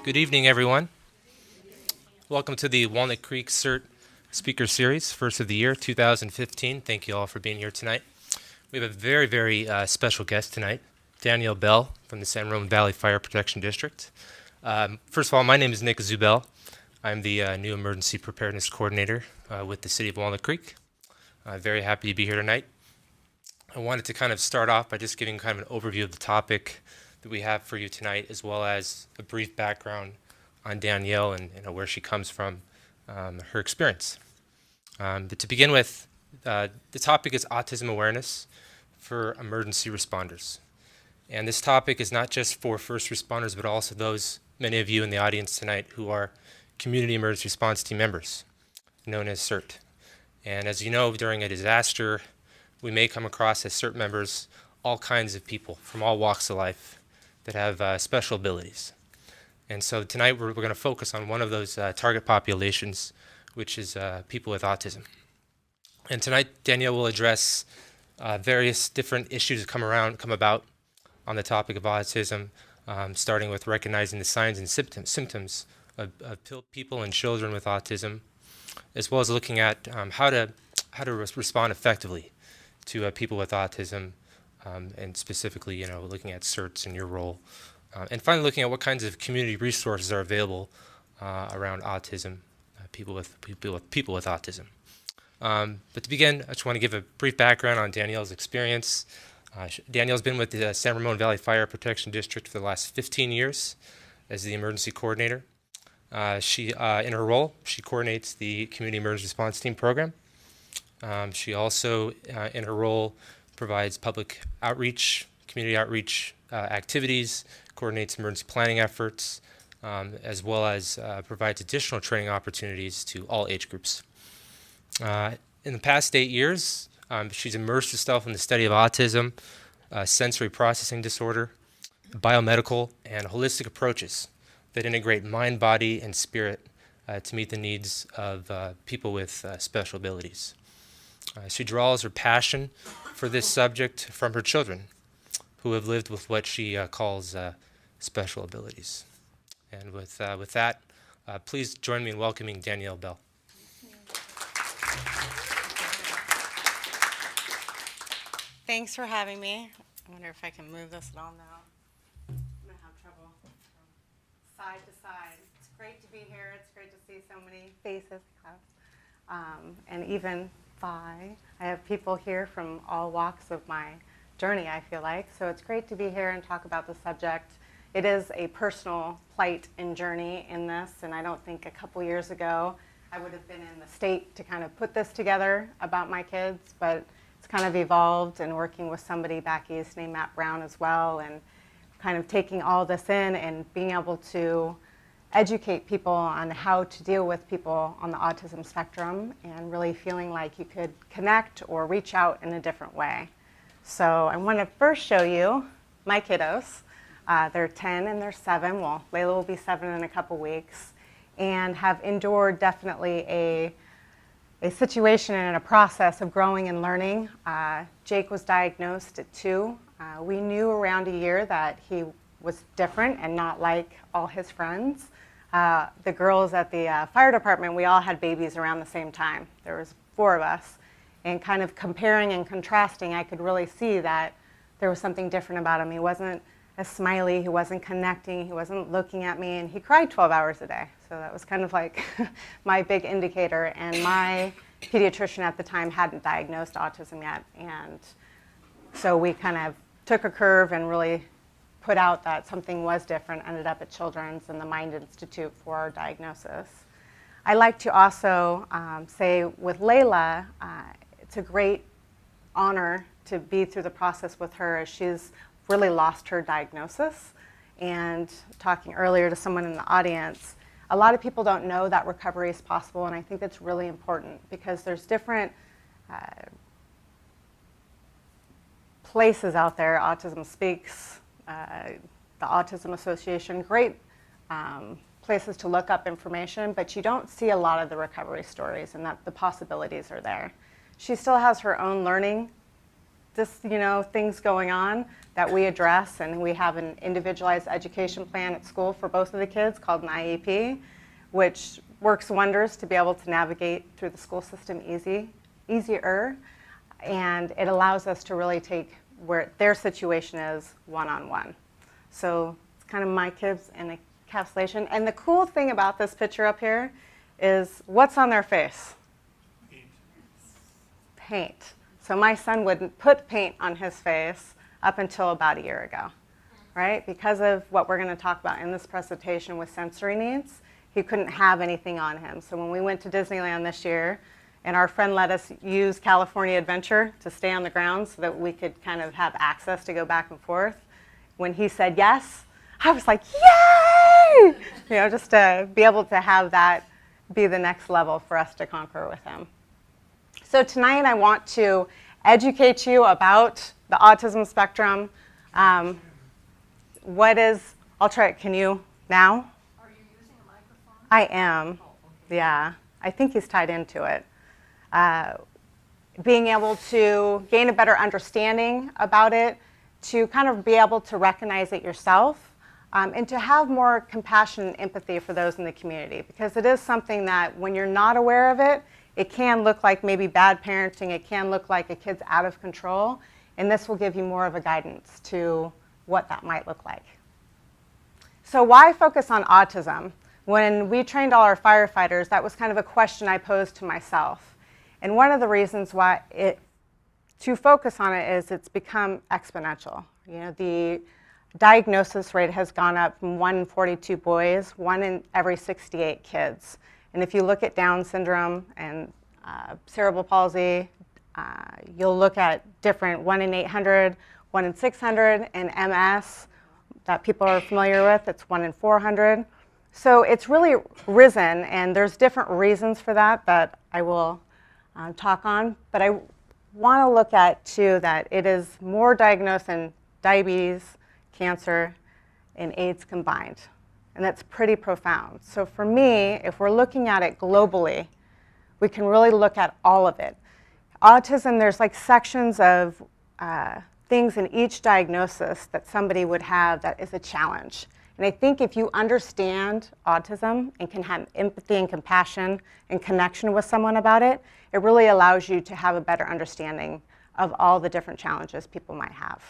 Good evening, everyone. Welcome to the Walnut Creek CERT Speaker Series, first of the year, 2015. Thank you all for being here tonight. We have a very special guest tonight, Danielle Bell from the San Ramon Valley Fire Protection District. First of all, my name is Nick Zubel. I'm the new Emergency Preparedness Coordinator with the City of Walnut Creek. Very happy to be here tonight. I wanted to kind of start off by just giving kind of an overview of the topic that we have for you tonight, as well as a brief background on Danielle and where she comes from, her experience. But to begin with, the topic is autism awareness for emergency responders. And this topic is not just for first responders, but also those, many of you in the audience tonight, who are community emergency response team members, known as CERT. And as you know, during a disaster, we may come across as CERT members all kinds of people from all walks of life that have special abilities. And so tonight we're going to focus on one of those target populations, which is people with autism. And tonight Danielle will address various different issues that come about on the topic of autism, starting with recognizing the signs and symptoms of people and children with autism, as well as looking at how to respond effectively to people with autism, and specifically, looking at CERTs and your role. And finally, looking at what kinds of community resources are available around autism, people with autism. But to begin, I just want to give a brief background on Danielle's experience. Danielle's been with the San Ramon Valley Fire Protection District for the last 15 years as the emergency coordinator. In her role, she coordinates the Community Emergency Response Team program. She also, in her role, provides public outreach, community outreach activities, coordinates emergency planning efforts, as well as provides additional training opportunities to all age groups. In the past 8 years, she's immersed herself in the study of autism, sensory processing disorder, biomedical, and holistic approaches that integrate mind, body, and spirit to meet the needs of people with special abilities. She draws her passion for this subject from her children, who have lived with what she calls special abilities. And with that, please join me in welcoming Danielle Bell. Thanks for having me. I wonder if I can move this at all now. I'm going to have trouble from side to side. It's great to be here. It's great to see so many faces. And even I have people here from all walks of my journey, I feel like. So it's great to be here and talk about the subject. It is a personal plight and journey in this, and I don't think a couple years ago I would have been in the state to kind of put this together about my kids, but it's kind of evolved, and working with somebody back east named Matt Brown as well, and kind of taking all this in and being able to educate people on how to deal with people on the autism spectrum, and really feeling like you could connect or reach out in a different way. So I want to first show you my kiddos. They're 10 and they're 7. Well, Layla will be 7 in a couple weeks, and have endured definitely a situation and a process of growing and learning. Jake was diagnosed at 2. We knew around a year that he was different and not like all his friends. The girls at the fire department, we all had babies around the same time. There was 4 of us. And kind of comparing and contrasting, I could really see that there was something different about him. He wasn't as smiley, he wasn't connecting, he wasn't looking at me, and he cried 12 hours a day. So that was kind of like my big indicator. And my pediatrician at the time hadn't diagnosed autism yet. And so we kind of took a curve and really put out that something was different, ended up at Children's and the Mind Institute for our diagnosis. I like to also say with Layla, it's a great honor to be through the process with her, as she's really lost her diagnosis. And talking earlier to someone in the audience, a lot of people don't know that recovery is possible, and I think that's really important, because there's different places out there. Autism Speaks, the Autism Association, great places to look up information, but you don't see a lot of the recovery stories, and that the possibilities are there. She still has her own learning just, things going on that we address, and we have an individualized education plan at school for both of the kids called an IEP, which works wonders to be able to navigate through the school system easier, and it allows us to really take where their situation is one-on-one. So it's kind of my kids in encapsulation. And the cool thing about this picture up here is what's on their face? Paint. So my son wouldn't put paint on his face up until about a year ago, right? Because of what we're going to talk about in this presentation with sensory needs, he couldn't have anything on him. So when we went to Disneyland this year, and our friend let us use California Adventure to stay on the ground so that we could kind of have access to go back and forth, when he said yes, I was like, yay! Just to be able to have that be the next level for us to conquer with him. So tonight I want to educate you about the autism spectrum. I'll try it. Can you now? Are you using a microphone? I am. Yeah. I think he's tied into it. Being able to gain a better understanding about it, to kind of be able to recognize it yourself, and to have more compassion and empathy for those in the community, because it is something that when you're not aware of it, it can look like maybe bad parenting, it can look like a kid's out of control, and this will give you more of a guidance to what that might look like. So why focus on autism? When we trained all our firefighters, that was kind of a question I posed to myself. And one of the reasons why to focus on it is it's become exponential. The diagnosis rate has gone up from 1 in 42 boys, 1 in every 68 kids. And if you look at Down syndrome and cerebral palsy, you'll look at different 1 in 800, 1 in 600, and MS that people are familiar with, it's 1 in 400. So it's really risen, and there's different reasons for that I will talk on. But I want to look at, too, that it is more diagnosed in diabetes, cancer, and AIDS combined. And that's pretty profound. So for me, if we're looking at it globally, we can really look at all of it. Autism, there's like sections of things in each diagnosis that somebody would have that is a challenge. And I think if you understand autism and can have empathy and compassion and connection with someone about it, it really allows you to have a better understanding of all the different challenges people might have.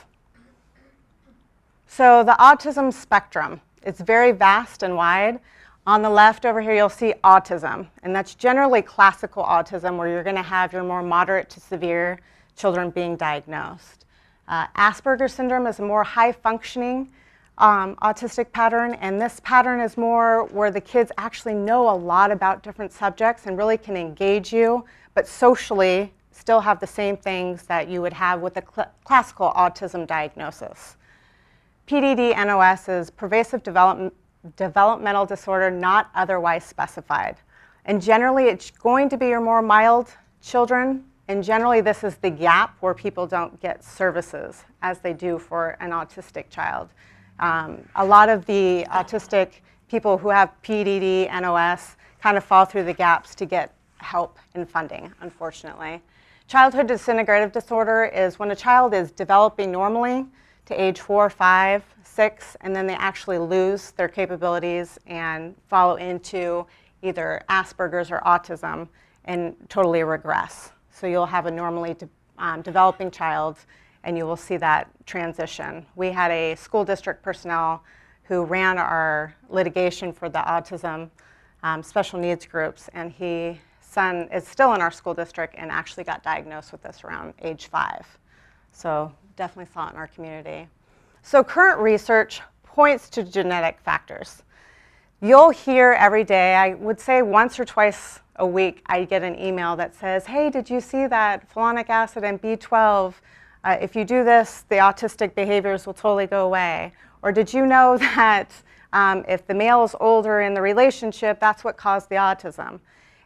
So the autism spectrum, it's very vast and wide. On the left over here, you'll see autism, and that's generally classical autism, where you're going to have your more moderate to severe children being diagnosed. Asperger's syndrome is a more high-functioning autistic pattern, and this pattern is more where the kids actually know a lot about different subjects and really can engage you, but socially still have the same things that you would have with a classical autism diagnosis. PDD-NOS is pervasive developmental disorder not otherwise specified. And generally, it's going to be your more mild children, and generally this is the gap where people don't get services as they do for an autistic child. A lot of the autistic people who have PDD-NOS kind of fall through the gaps to get help and funding, unfortunately. Childhood disintegrative disorder is when a child is developing normally to age 4, 5, 6, and then they actually lose their capabilities and follow into either Asperger's or autism and totally regress. So you'll have a normally developing child, and you will see that transition. We had a school district personnel who ran our litigation for the autism special needs groups, and his son is still in our school district and actually got diagnosed with this around age 5. So definitely saw it in our community. So current research points to genetic factors. You'll hear every day, I would say once or twice a week, I get an email that says, hey, did you see that folic acid and B12? If you do this, the autistic behaviors will totally go away. Or did you know that if the male is older in the relationship, that's what caused the autism?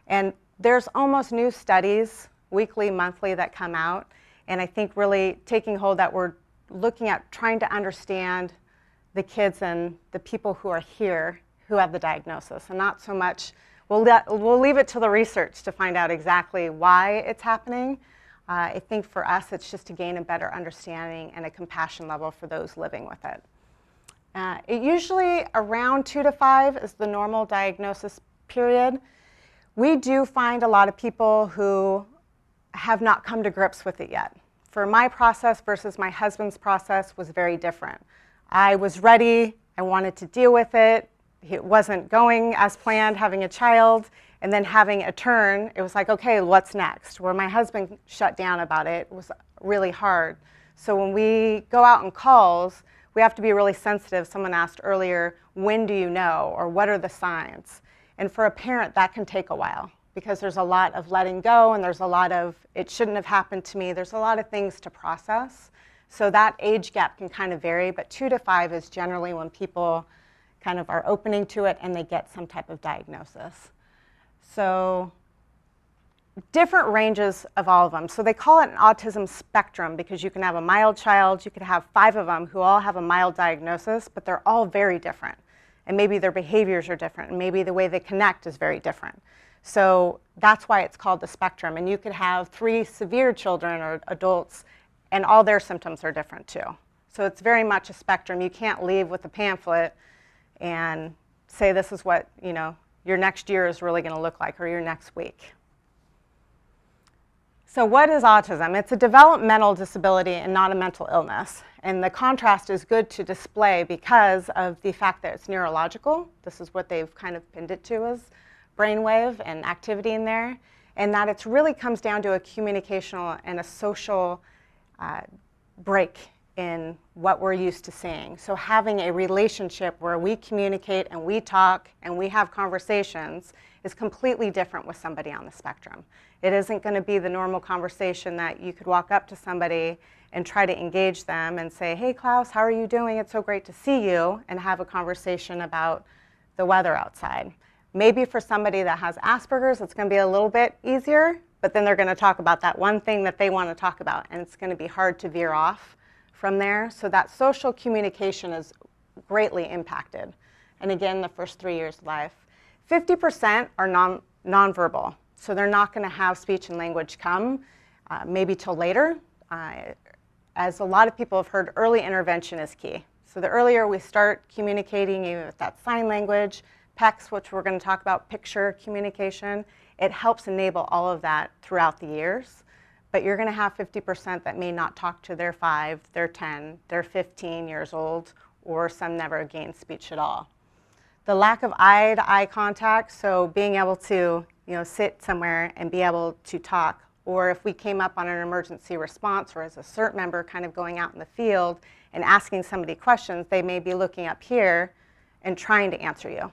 And there's almost new studies, weekly, monthly, that come out. And I think really taking hold that we're looking at trying to understand the kids and the people who are here who have the diagnosis, and not so much, we'll leave it to the research to find out exactly why it's happening, I think for us, it's just to gain a better understanding and a compassion level for those living with it. It usually around 2 to 5 is the normal diagnosis period. We do find a lot of people who have not come to grips with it yet. For my process versus my husband's process was very different. I was ready, I wanted to deal with it. It wasn't going as planned, having a child, and then having a turn, it was like, okay, what's next? Where my husband shut down about it was really hard. So when we go out on calls, we have to be really sensitive. Someone asked earlier, when do you know, or what are the signs? And for a parent, that can take a while, because there's a lot of letting go, and there's a lot of, it shouldn't have happened to me. There's a lot of things to process. So that age gap can kind of vary, but 2 to 5 is generally when people kind of are opening to it and they get some type of diagnosis. So different ranges of all of them. So they call it an autism spectrum because you can have a mild child, you could have 5 of them who all have a mild diagnosis, but they're all very different. And maybe their behaviors are different, and maybe the way they connect is very different. So that's why it's called the spectrum. And you could have 3 severe children or adults, and all their symptoms are different too. So it's very much a spectrum. You can't leave with a pamphlet and say this is what, you know, your next year is really going to look like, or your next week. So what is autism? It's a developmental disability and not a mental illness. And the contrast is good to display because of the fact that it's neurological. This is what they've kind of pinned it to as brainwave and activity in there. And that it really comes down to a communicational and a social break in what we're used to seeing. So having a relationship where we communicate and we talk and we have conversations is completely different with somebody on the spectrum. It isn't going to be the normal conversation that you could walk up to somebody and try to engage them and say, hey Klaus, how are you doing? It's so great to see you, and have a conversation about the weather outside. Maybe for somebody that has Asperger's, it's going to be a little bit easier, but then they're going to talk about that one thing that they want to talk about, and it's going to be hard to veer off from there. So that social communication is greatly impacted. And again, the first 3 years of life. 50% are nonverbal. So they're not going to have speech and language come maybe till later. As a lot of people have heard, early intervention is key. So the earlier we start communicating, even with that sign language, PECS, which we're going to talk about, picture communication, it helps enable all of that throughout the years. But you're going to have 50% that may not talk to their 5, their 10, their 15 years old, or some never gain speech at all. The lack of eye-to-eye contact, so being able to sit somewhere and be able to talk, or if we came up on an emergency response or as a CERT member kind of going out in the field and asking somebody questions, they may be looking up here and trying to answer you.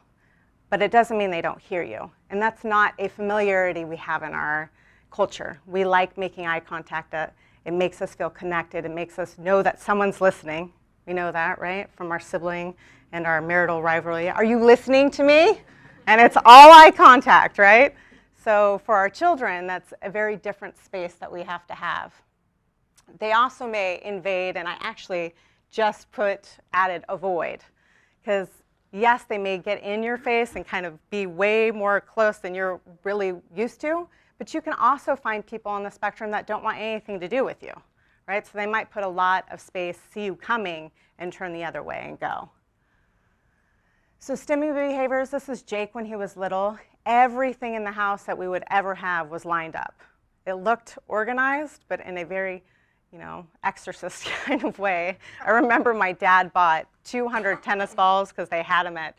But it doesn't mean they don't hear you. And that's not a familiarity we have in our culture. We like making eye contact. It makes us feel connected. It makes us know that someone's listening. We know that, right? From our sibling and our marital rivalry. Are you listening to me? And it's all eye contact, right? So for our children, that's a very different space that we have to have. They also may invade, and I actually just added avoid. Because yes, they may get in your face and kind of be way more close than you're really used to, but you can also find people on the spectrum that don't want anything to do with you, right? So they might put a lot of space, see you coming, and turn the other way and go. So stimming behaviors, this is Jake when he was little. Everything in the house that we would ever have was lined up. It looked organized, but in a very, exorcist kind of way. I remember my dad bought 200 tennis balls because they had them at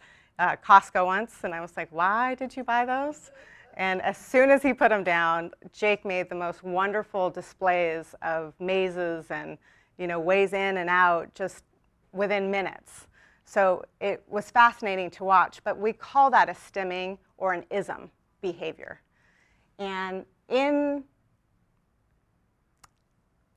Costco once, and I was like, why did you buy those? And as soon as he put them down, Jake made the most wonderful displays of mazes and, ways in and out just within minutes. So it was fascinating to watch, but we call that a stimming or an ism behavior. And in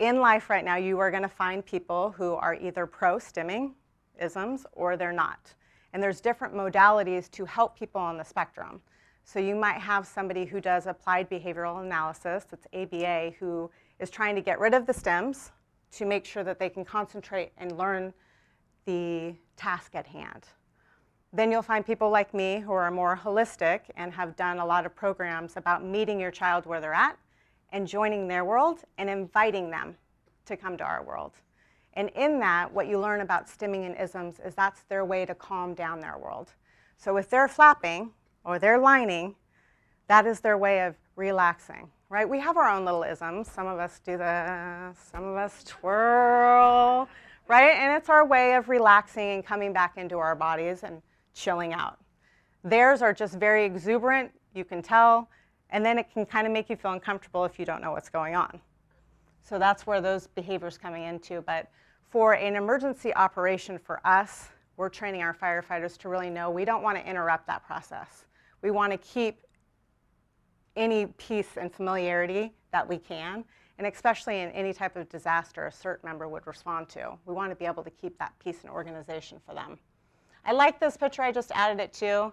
life right now, you are going to find people who are either pro-stimming isms or they're not. And there's different modalities to help people on the spectrum. So you might have somebody who does applied behavioral analysis, that's ABA, who is trying to get rid of the stems to make sure that they can concentrate and learn the task at hand. Then you'll find people like me who are more holistic and have done a lot of programs about meeting your child where they're at and joining their world and inviting them to come to our world. And in that, what you learn about stimming and isms is that's their way to calm down their world. So if they're flapping or they're lining, that is their way of relaxing, right? We have our own little isms. Some of us do this, some of us twirl, right? And it's our way of relaxing and coming back into our bodies and chilling out. Theirs are just very exuberant, you can tell, and then it can kind of make you feel uncomfortable if you don't know what's going on. So that's where those behaviors coming into. But for an emergency operation for us, we're training our firefighters to really know we don't want to interrupt that process. We want to keep any peace and familiarity that we can, and especially in any type of disaster a CERT member would respond to. We want to be able to keep that peace and organization for them. I like this picture, I just added it too,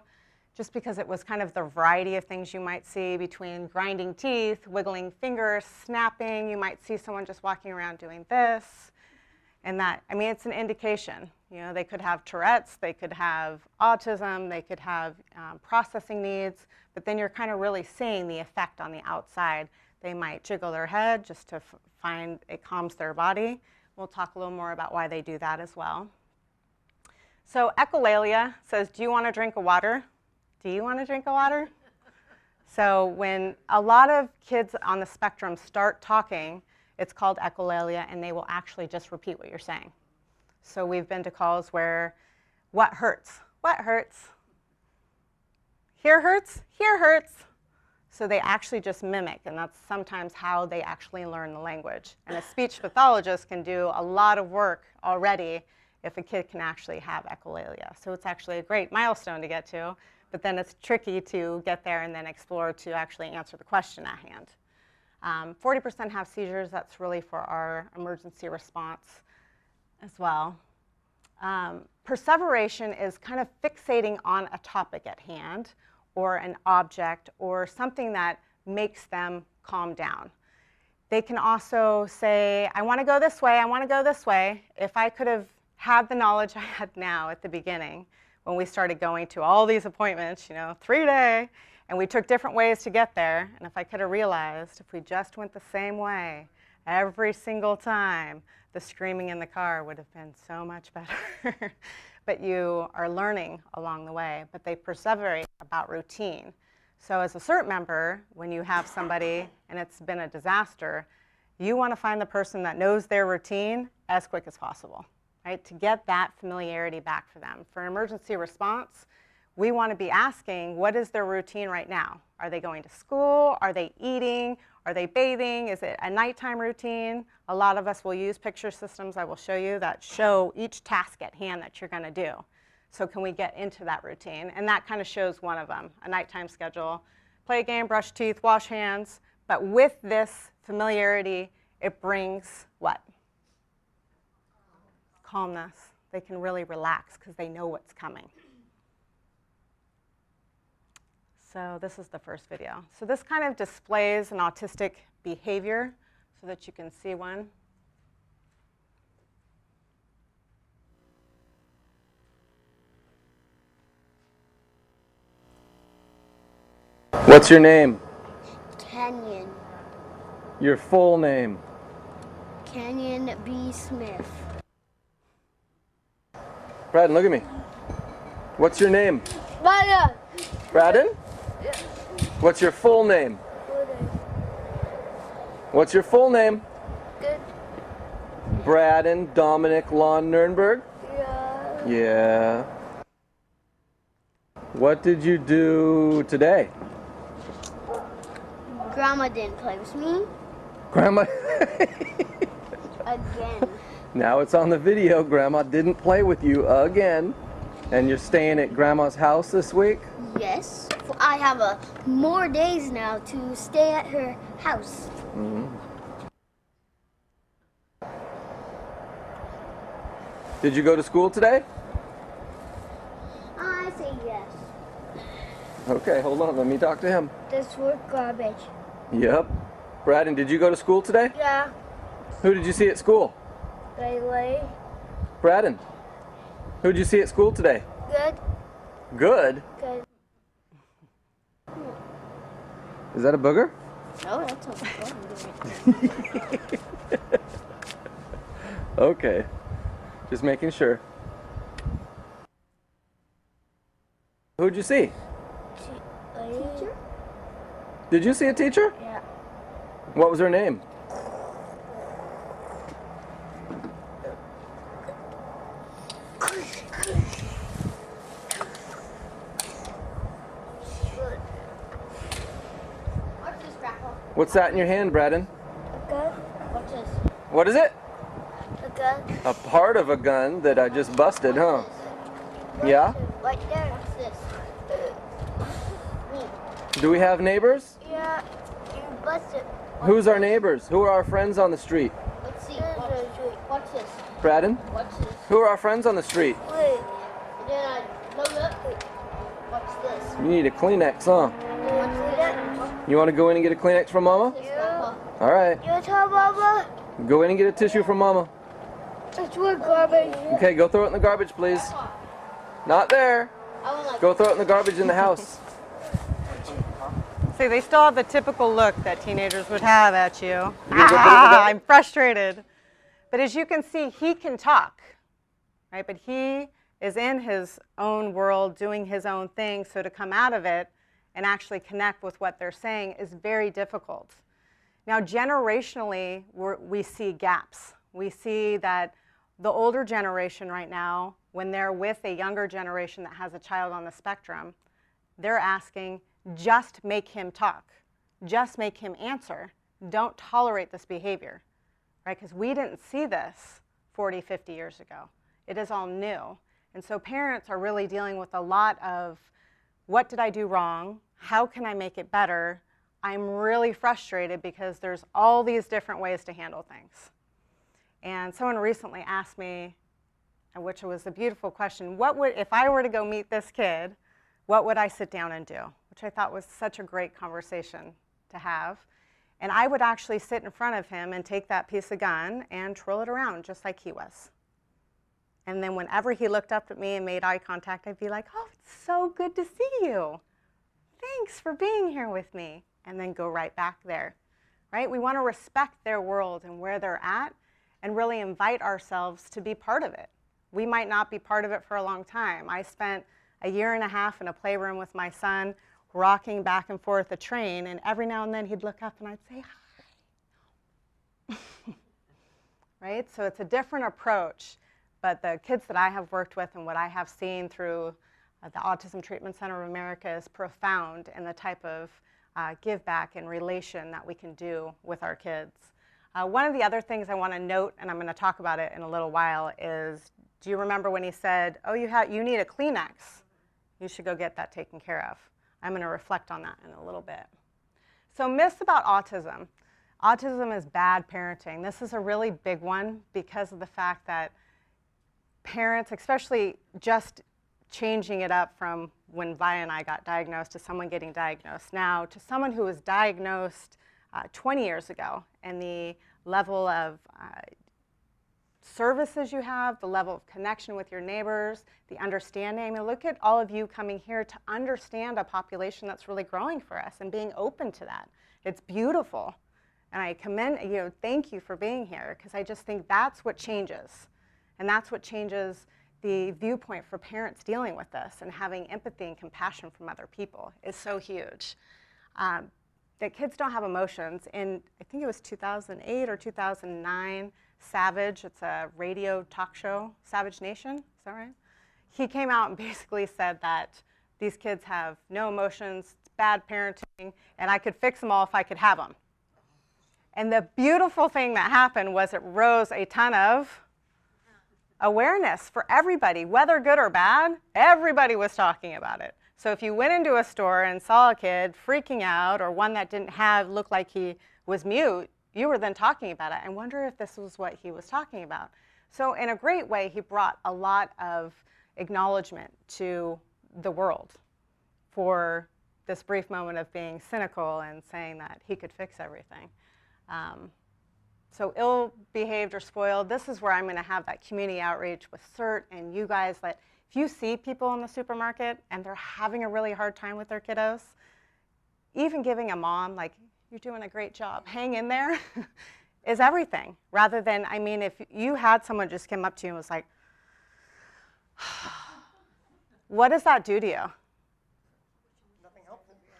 just because it was kind of the variety of things you might see between grinding teeth, wiggling fingers, snapping. You might see someone just walking around doing this. And that, I mean, it's an indication. You know, they could have Tourette's, they could have autism, they could have processing needs, but then you're kind of really seeing the effect on the outside. They might jiggle their head just to find it calms their body. We'll talk a little more about why they do that as well. So echolalia says, do you want a drink of water? Do you want to drink of water? So when a lot of kids on the spectrum start talking, it's called echolalia, and they will actually just repeat what you're saying. So we've been to calls where, what hurts? What hurts? Here hurts? Here hurts. So they actually just mimic, and that's sometimes how they actually learn the language. And a speech pathologist can do a lot of work already if a kid can actually have echolalia. So it's actually a great milestone to get to, but then it's tricky to get there and then explore to actually answer the question at hand. 40% have seizures. That's really for our emergency response as well. Perseveration is kind of fixating on a topic at hand or an object or something that makes them calm down. They can also say, I want to go this way, I want to go this way. If I could have had the knowledge I had now at the beginning when we started going to all these appointments, you know, 3-day, and we took different ways to get there, and if I could have realized if we just went the same way every single time, the screaming in the car would have been so much better. But you are learning along the way, but they persevere about routine. So as a CERT member, when you have somebody and it's been a disaster, you want to find the person that knows their routine as quick as possible, right? To get that familiarity back for them. For emergency response, we want to be asking, what is their routine right now? Are they going to school? Are they eating? Are they bathing? Is it a nighttime routine? A lot of us will use picture systems, I will show you, that show each task at hand that you're going to do. So can we get into that routine? And that kind of shows one of them, a nighttime schedule. Play a game, brush teeth, wash hands. But with this familiarity, it brings what? Calmness. They can really relax because they know what's coming. So this is the first video. So this kind of displays an autistic behavior so that you can see one. What's your name? Kenyon. Your full name? Kenyon B. Smith. Braden, look at me. What's your name? Maya. Braden? What's your full name? What's your full name? Good. Braden Dominic Lon Nurnberg? Yeah. Yeah. What did you do today? Grandma didn't play with me. Grandma? Again. Now it's on the video. Grandma didn't play with you again. And you're staying at Grandma's house this week? Yes. I have more days now to stay at her house. Mm-hmm. Did you go to school today? I say yes. Okay, hold on. Let me talk to him. This work garbage. Yep. Braden, did you go to school today? Yeah. Who did you see at school? Lay. Braden, who did you see at school today? Good. Good? Good. Is that a booger? No, that's okay. Okay. Just making sure. Who'd you see? Teacher? Did you see a teacher? Yeah. What was her name? What's this, Grandpa? What's that in your hand, Braden? A gun? What's this? What is it? A gun? A part of a gun that I just busted, huh? What's Yeah? this? Right there. What's this? Me. Do we have neighbors? Yeah. You busted. Who's our neighbors? Who are our friends on the street? Let's see. What's this? Braden? What's this? Who are our friends on the street? Wait. And then I look up. What's this? You need a Kleenex, huh? What's that? You want to go in and get a Kleenex from Mama? Yeah. All right. You tell Mama? Go in and get a tissue from Mama. It's what garbage. Okay, go throw it in the garbage, please. Not there. Go throw it in the garbage in the house. See, they still have the typical look that teenagers would have at you. You gonna go put it in the garbage? I'm frustrated. But as you can see, he can talk, right? But he is in his own world, doing his own thing. So to come out of it and actually connect with what they're saying is very difficult. Now, generationally, we see gaps. We see that the older generation right now, when they're with a younger generation that has a child on the spectrum, they're asking, just make him talk. Just make him answer. Don't tolerate this behavior, right? Because we didn't see this 40, 50 years ago. It is all new. And so parents are really dealing with a lot of, what did I do wrong? How can I make it better? I'm really frustrated because there's all these different ways to handle things. And someone recently asked me, which was a beautiful question, if I were to go meet this kid, what would I sit down and do? Which I thought was such a great conversation to have. And I would actually sit in front of him and take that piece of gun and twirl it around just like he was. And then whenever he looked up at me and made eye contact, I'd be like, oh, it's so good to see you. Thanks for being here with me. And then go right back there, right? We want to respect their world and where they're at and really invite ourselves to be part of it. We might not be part of it for a long time. I spent a year and a half in a playroom with my son, rocking back and forth a train, and every now and then he'd look up and I'd say, hi. Right? So it's a different approach, but the kids that I have worked with and what I have seen through the Autism Treatment Center of America is profound in the type of give back and relation that we can do with our kids. One of the other things I want to note, and I'm going to talk about it in a little while, is do you remember when he said, oh, you need a Kleenex? You should go get that taken care of. I'm going to reflect on that in a little bit. So myths about autism. Autism is bad parenting. This is a really big one because of the fact that parents, especially just changing it up from when Vi and I got diagnosed to someone getting diagnosed now to someone who was diagnosed 20 years ago, and the level of services you have, the level of connection with your neighbors, the understanding. I mean, look at all of you coming here to understand a population that's really growing for us and being open to that. It's beautiful. And I commend, thank you for being here, because I just think that's what changes. And that's what changes the viewpoint for parents dealing with this, and having empathy and compassion from other people is so huge. That kids don't have emotions. In, I think it was 2008 or 2009, Savage, it's a radio talk show, Savage Nation, is that right? He came out and basically said that these kids have no emotions, it's bad parenting, and I could fix them all if I could have them. And the beautiful thing that happened was it rose a ton of awareness for everybody, whether good or bad. Everybody was talking about it. So if you went into a store and saw a kid freaking out, or one that didn't look like he was mute, you were then talking about it. I wonder if this was what he was talking about. So in a great way, he brought a lot of acknowledgement to the world for this brief moment of being cynical and saying that he could fix everything. So ill-behaved or spoiled, this is where I'm going to have that community outreach with CERT and you guys. That if you see people in the supermarket and they're having a really hard time with their kiddos, even giving a mom, like, you're doing a great job. Hang in there is everything. Rather than, I mean, if you had someone just come up to you and was like, what does that do to you?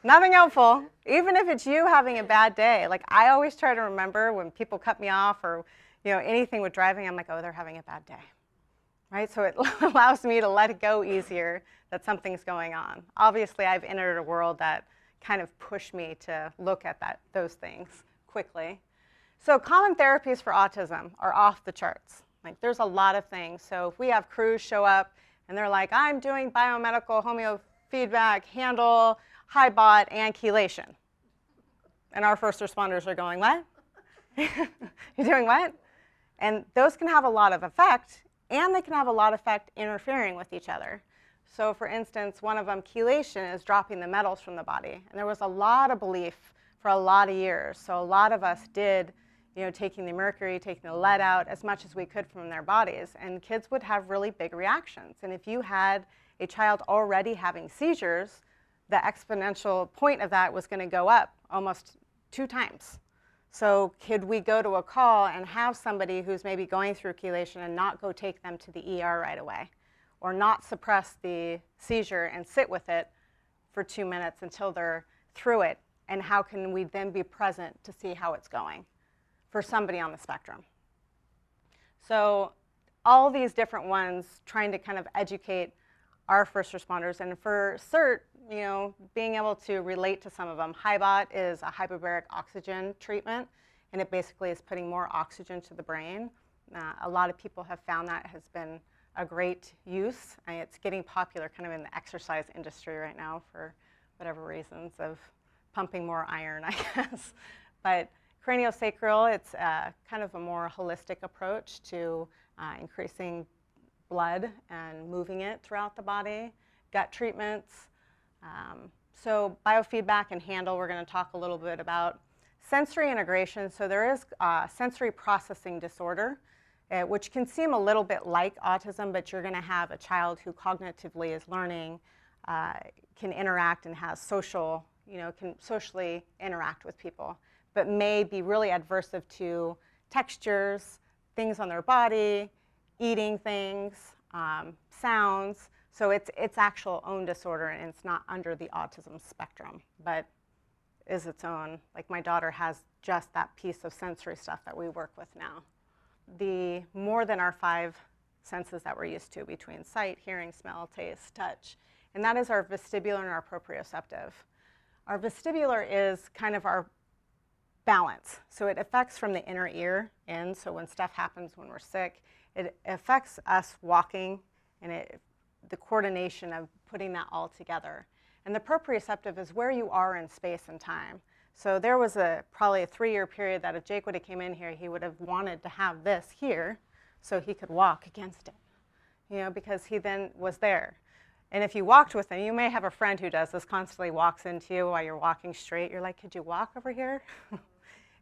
Nothing helpful. Even if it's you having a bad day. Like, I always try to remember when people cut me off or, you know, anything with driving, I'm like, oh, they're having a bad day. Right? So it allows me to let it go easier that something's going on. Obviously, I've entered a world that kind of pushed me to look at those things quickly. So common therapies for autism are off the charts. Like, there's a lot of things. So if we have crews show up and they're like, I'm doing biomedical homeofeedback, handle, HiBot, and chelation. And our first responders are going, what? You're doing what? And those can have a lot of effect, and they can have a lot of effect interfering with each other. So for instance, one of them, chelation, is dropping the metals from the body. And there was a lot of belief for a lot of years. So a lot of us did, you know, taking the mercury, taking the lead out as much as we could from their bodies. And kids would have really big reactions. And if you had a child already having seizures, the exponential point of that was going to go up almost 2 times. So could we go to a call and have somebody who's maybe going through chelation and not go take them to the ER right away? Or not suppress the seizure and sit with it for 2 minutes until they're through it? And how can we then be present to see how it's going for somebody on the spectrum? So all these different ones trying to kind of educate our first responders. And for CERT, you know, being able to relate to some of them. HiBot is a hyperbaric oxygen treatment, and it basically is putting more oxygen to the brain. A lot of people have found that has been a great use. It's getting popular kind of in the exercise industry right now for whatever reasons of pumping more iron, I guess. But craniosacral, it's kind of a more holistic approach to increasing blood and moving it throughout the body. Gut treatments. So biofeedback and handle, we're going to talk a little bit about. Sensory integration, so there is sensory processing disorder, which can seem a little bit like autism, but you're going to have a child who cognitively is learning, can interact and has social, you know, can socially interact with people, but may be really adversive to textures, things on their body, eating things, sounds. So it's actual own disorder, and it's not under the autism spectrum, but is its own. Like, my daughter has just that piece of sensory stuff that we work with now. The more than our 5 senses that we're used to between sight, hearing, smell, taste, touch, and that is our vestibular and our proprioceptive. Our vestibular is kind of our balance. So it affects from the inner ear in, so when stuff happens when we're sick, it affects us walking and the coordination of putting that all together. And the proprioceptive is where you are in space and time. So there was probably a 3-year period that if Jake would have came in here, he would have wanted to have this here so he could walk against it, you know, because he then was there. And if you walked with him, you may have a friend who does this, constantly walks into you while you're walking straight. You're like, could you walk over here?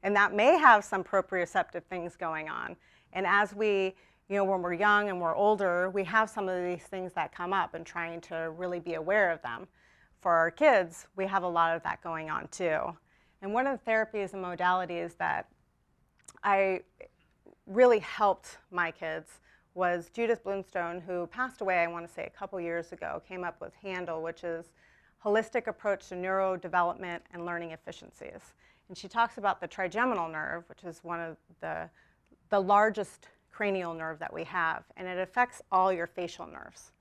And that may have some proprioceptive things going on. And as we, you know, when we're young and we're older, we have some of these things that come up and trying to really be aware of them. For our kids, we have a lot of that going on too. And one of the therapies and modalities that I really helped my kids was Judith Bloomstone, who passed away, I want to say, a couple years ago, came up with HANDLE, which is Holistic Approach to Neurodevelopment and Learning Efficiencies. And she talks about the trigeminal nerve, which is one of the largest cranial nerve that we have, and it affects all your facial nerves.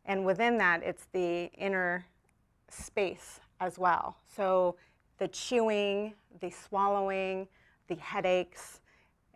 And within that, it's the inner space as well. So the chewing, the swallowing, the headaches.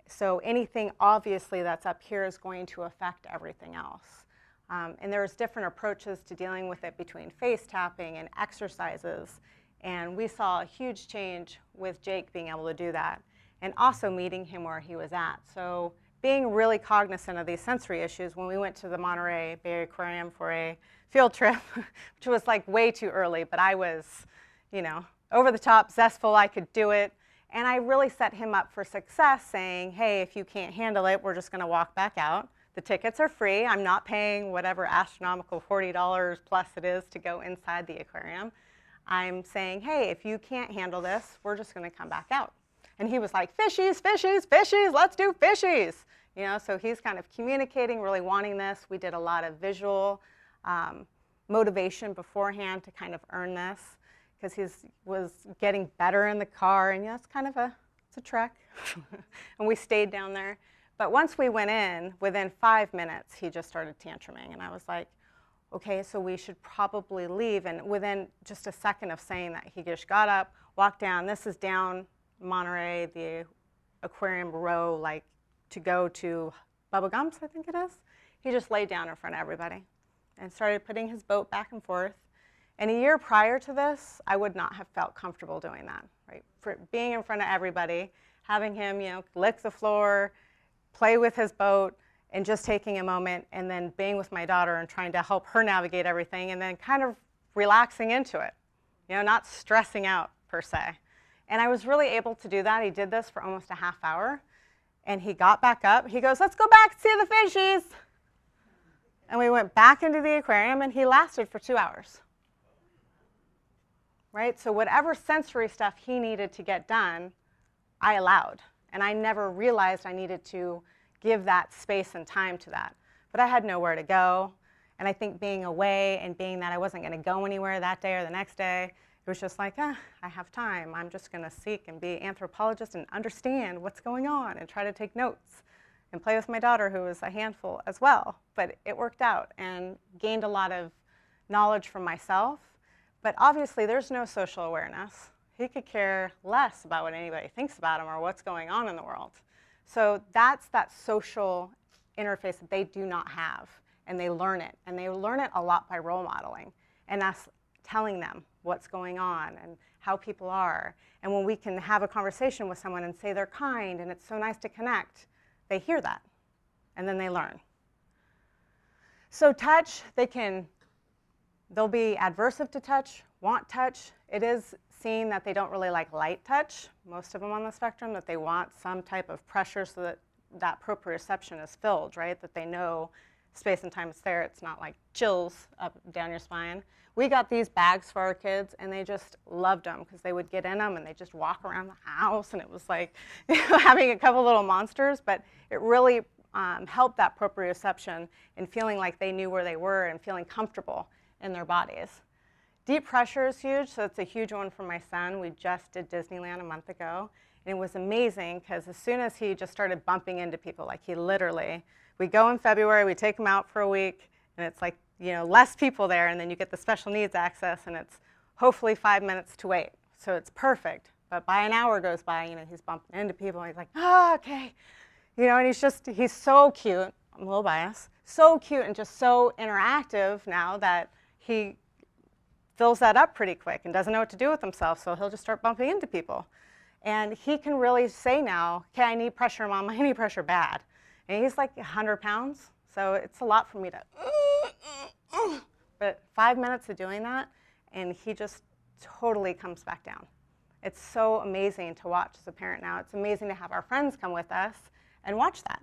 So anything obviously that's up here is going to affect everything else. And there's different approaches to dealing with it between face tapping and exercises. And we saw a huge change with Jake being able to do that, and also meeting him where he was at. So being really cognizant of these sensory issues, when we went to the Monterey Bay Aquarium for a field trip, which was like way too early, but I was, you know, over the top, zestful, I could do it. And I really set him up for success, saying, hey, if you can't handle it, we're just going to walk back out. The tickets are free. I'm not paying whatever astronomical $40 plus it is to go inside the aquarium. I'm saying, hey, if you can't handle this, we're just going to come back out. And he was like, fishies, fishies, fishies, let's do fishies. You know, so he's kind of communicating, really wanting this. We did a lot of visual motivation beforehand to kind of earn this, because he was getting better in the car, and it's kind of it's a trek. And we stayed down there. But once we went in, within 5 minutes, he just started tantruming. And I was like, okay, so we should probably leave. And within just a second of saying that, he just got up, walked down. This is down Monterey, the aquarium row, like to go to Bubba Gump's, I think it is. He just laid down in front of everybody and started putting his boat back and forth. And a year prior to this, I would not have felt comfortable doing that, right? For being in front of everybody, having him, you know, lick the floor, play with his boat, and just taking a moment, and then being with my daughter and trying to help her navigate everything, and then kind of relaxing into it, you know, not stressing out per se. And I was really able to do that. He did this for almost a half hour, and he got back up. He goes, let's go back and see the fishies. And we went back into the aquarium, and he lasted for 2 hours. Right? So whatever sensory stuff he needed to get done, I allowed. And I never realized I needed to give that space and time to that. But I had nowhere to go. And I think being away and being that I wasn't going to go anywhere that day or the next day, it was just like, I have time. I'm just going to seek and be an anthropologist and understand what's going on and try to take notes and play with my daughter, who was a handful as well. But it worked out and gained a lot of knowledge from myself. But obviously, there's no social awareness. He could care less about what anybody thinks about him or what's going on in the world. So that's that social interface that they do not have, and they learn it. And they learn it a lot by role modeling and us telling them what's going on and how people are. And when we can have a conversation with someone and say they're kind and it's so nice to connect, they hear that, and then they learn. So touch, they'll be aversive to touch, want touch. It is seen that they don't really like light touch, most of them on the spectrum, that they want some type of pressure so that that proprioception is filled, right? That they know space and time is there. It's not like chills up down your spine. We got these bags for our kids, and they just loved them because they would get in them and they just walk around the house, and it was like, you know, having a couple little monsters. But it really helped that proprioception in feeling like they knew where they were and feeling comfortable in their bodies. Deep pressure is huge, so it's a huge one for my son. We just did Disneyland a month ago, and it was amazing because as soon as he just started bumping into people, like he literally, we go in February, we take him out for a week, and it's like, you know, less people there, and then you get the special needs access, and it's hopefully 5 minutes to wait. So it's perfect. But by an hour goes by, you know, he's bumping into people, and he's like, oh, okay. You know, and he's so cute. I'm a little biased. So cute and just so interactive now that he fills that up pretty quick and doesn't know what to do with himself, so he'll just start bumping into people. And he can really say now, okay, I need pressure, Mom, I need pressure bad. And he's like 100 pounds, so it's a lot for me to, but 5 minutes of doing that, and he just totally comes back down. It's so amazing to watch as a parent now. It's amazing to have our friends come with us and watch that,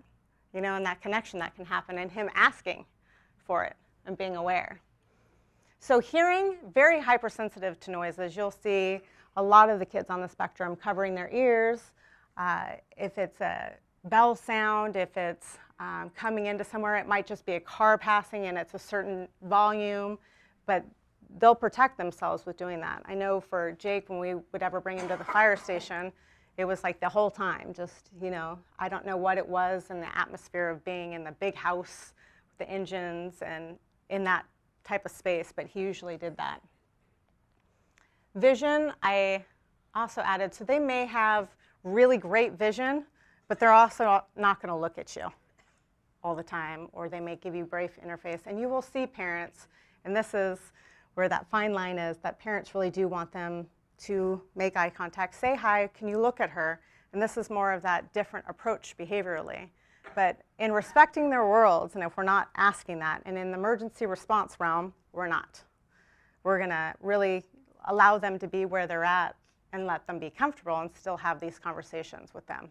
you know, and that connection that can happen, and him asking for it and being aware. So hearing, very hypersensitive to noises. You'll see a lot of the kids on the spectrum covering their ears. If it's a bell sound, if it's coming into somewhere, it might just be a car passing and it's a certain volume, but they'll protect themselves with doing that. I know for Jake, when we would ever bring him to the fire station, it was like the whole time, just, you know, I don't know what it was in the atmosphere of being in the big house with the engines and in that type of space, but he usually did that. Vision, I also added, so they may have really great vision, but they're also not going to look at you all the time, or they may give you brief interface. And you will see parents, and this is where that fine line is, that parents really do want them to make eye contact, say hi, can you look at her? And this is more of that different approach behaviorally. But in respecting their worlds, and if we're not asking that, and in the emergency response realm, we're not. We're going to really allow them to be where they're at and let them be comfortable and still have these conversations with them.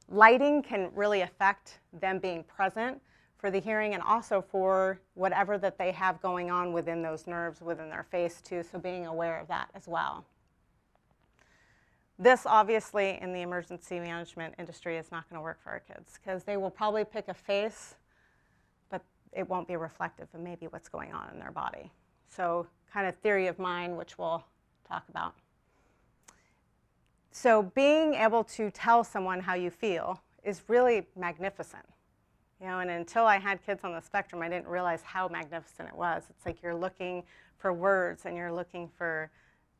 Lighting can really affect them being present for the hearing and also for whatever that they have going on within those nerves within their face too, so being aware of that as well. This obviously in the emergency management industry is not going to work for our kids because they will probably pick a face, but it won't be reflective of maybe what's going on in their body. So kind of theory of mind, which we'll talk about. So being able to tell someone how you feel is really magnificent. You know, and until I had kids on the spectrum, I didn't realize how magnificent it was. It's like you're looking for words and you're looking for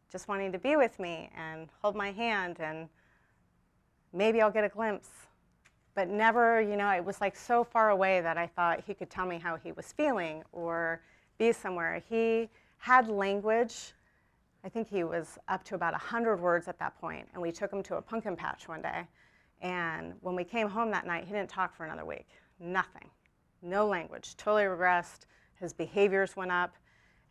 just wanting to be with me and hold my hand and maybe I'll get a glimpse. But never, you know, it was like so far away that I thought he could tell me how he was feeling or be somewhere. He had language. I think he was up to about 100 words at that point, and we took him to a pumpkin patch one day. And when we came home that night, he didn't talk for another week. Nothing. No language. Totally regressed. His behaviors went up.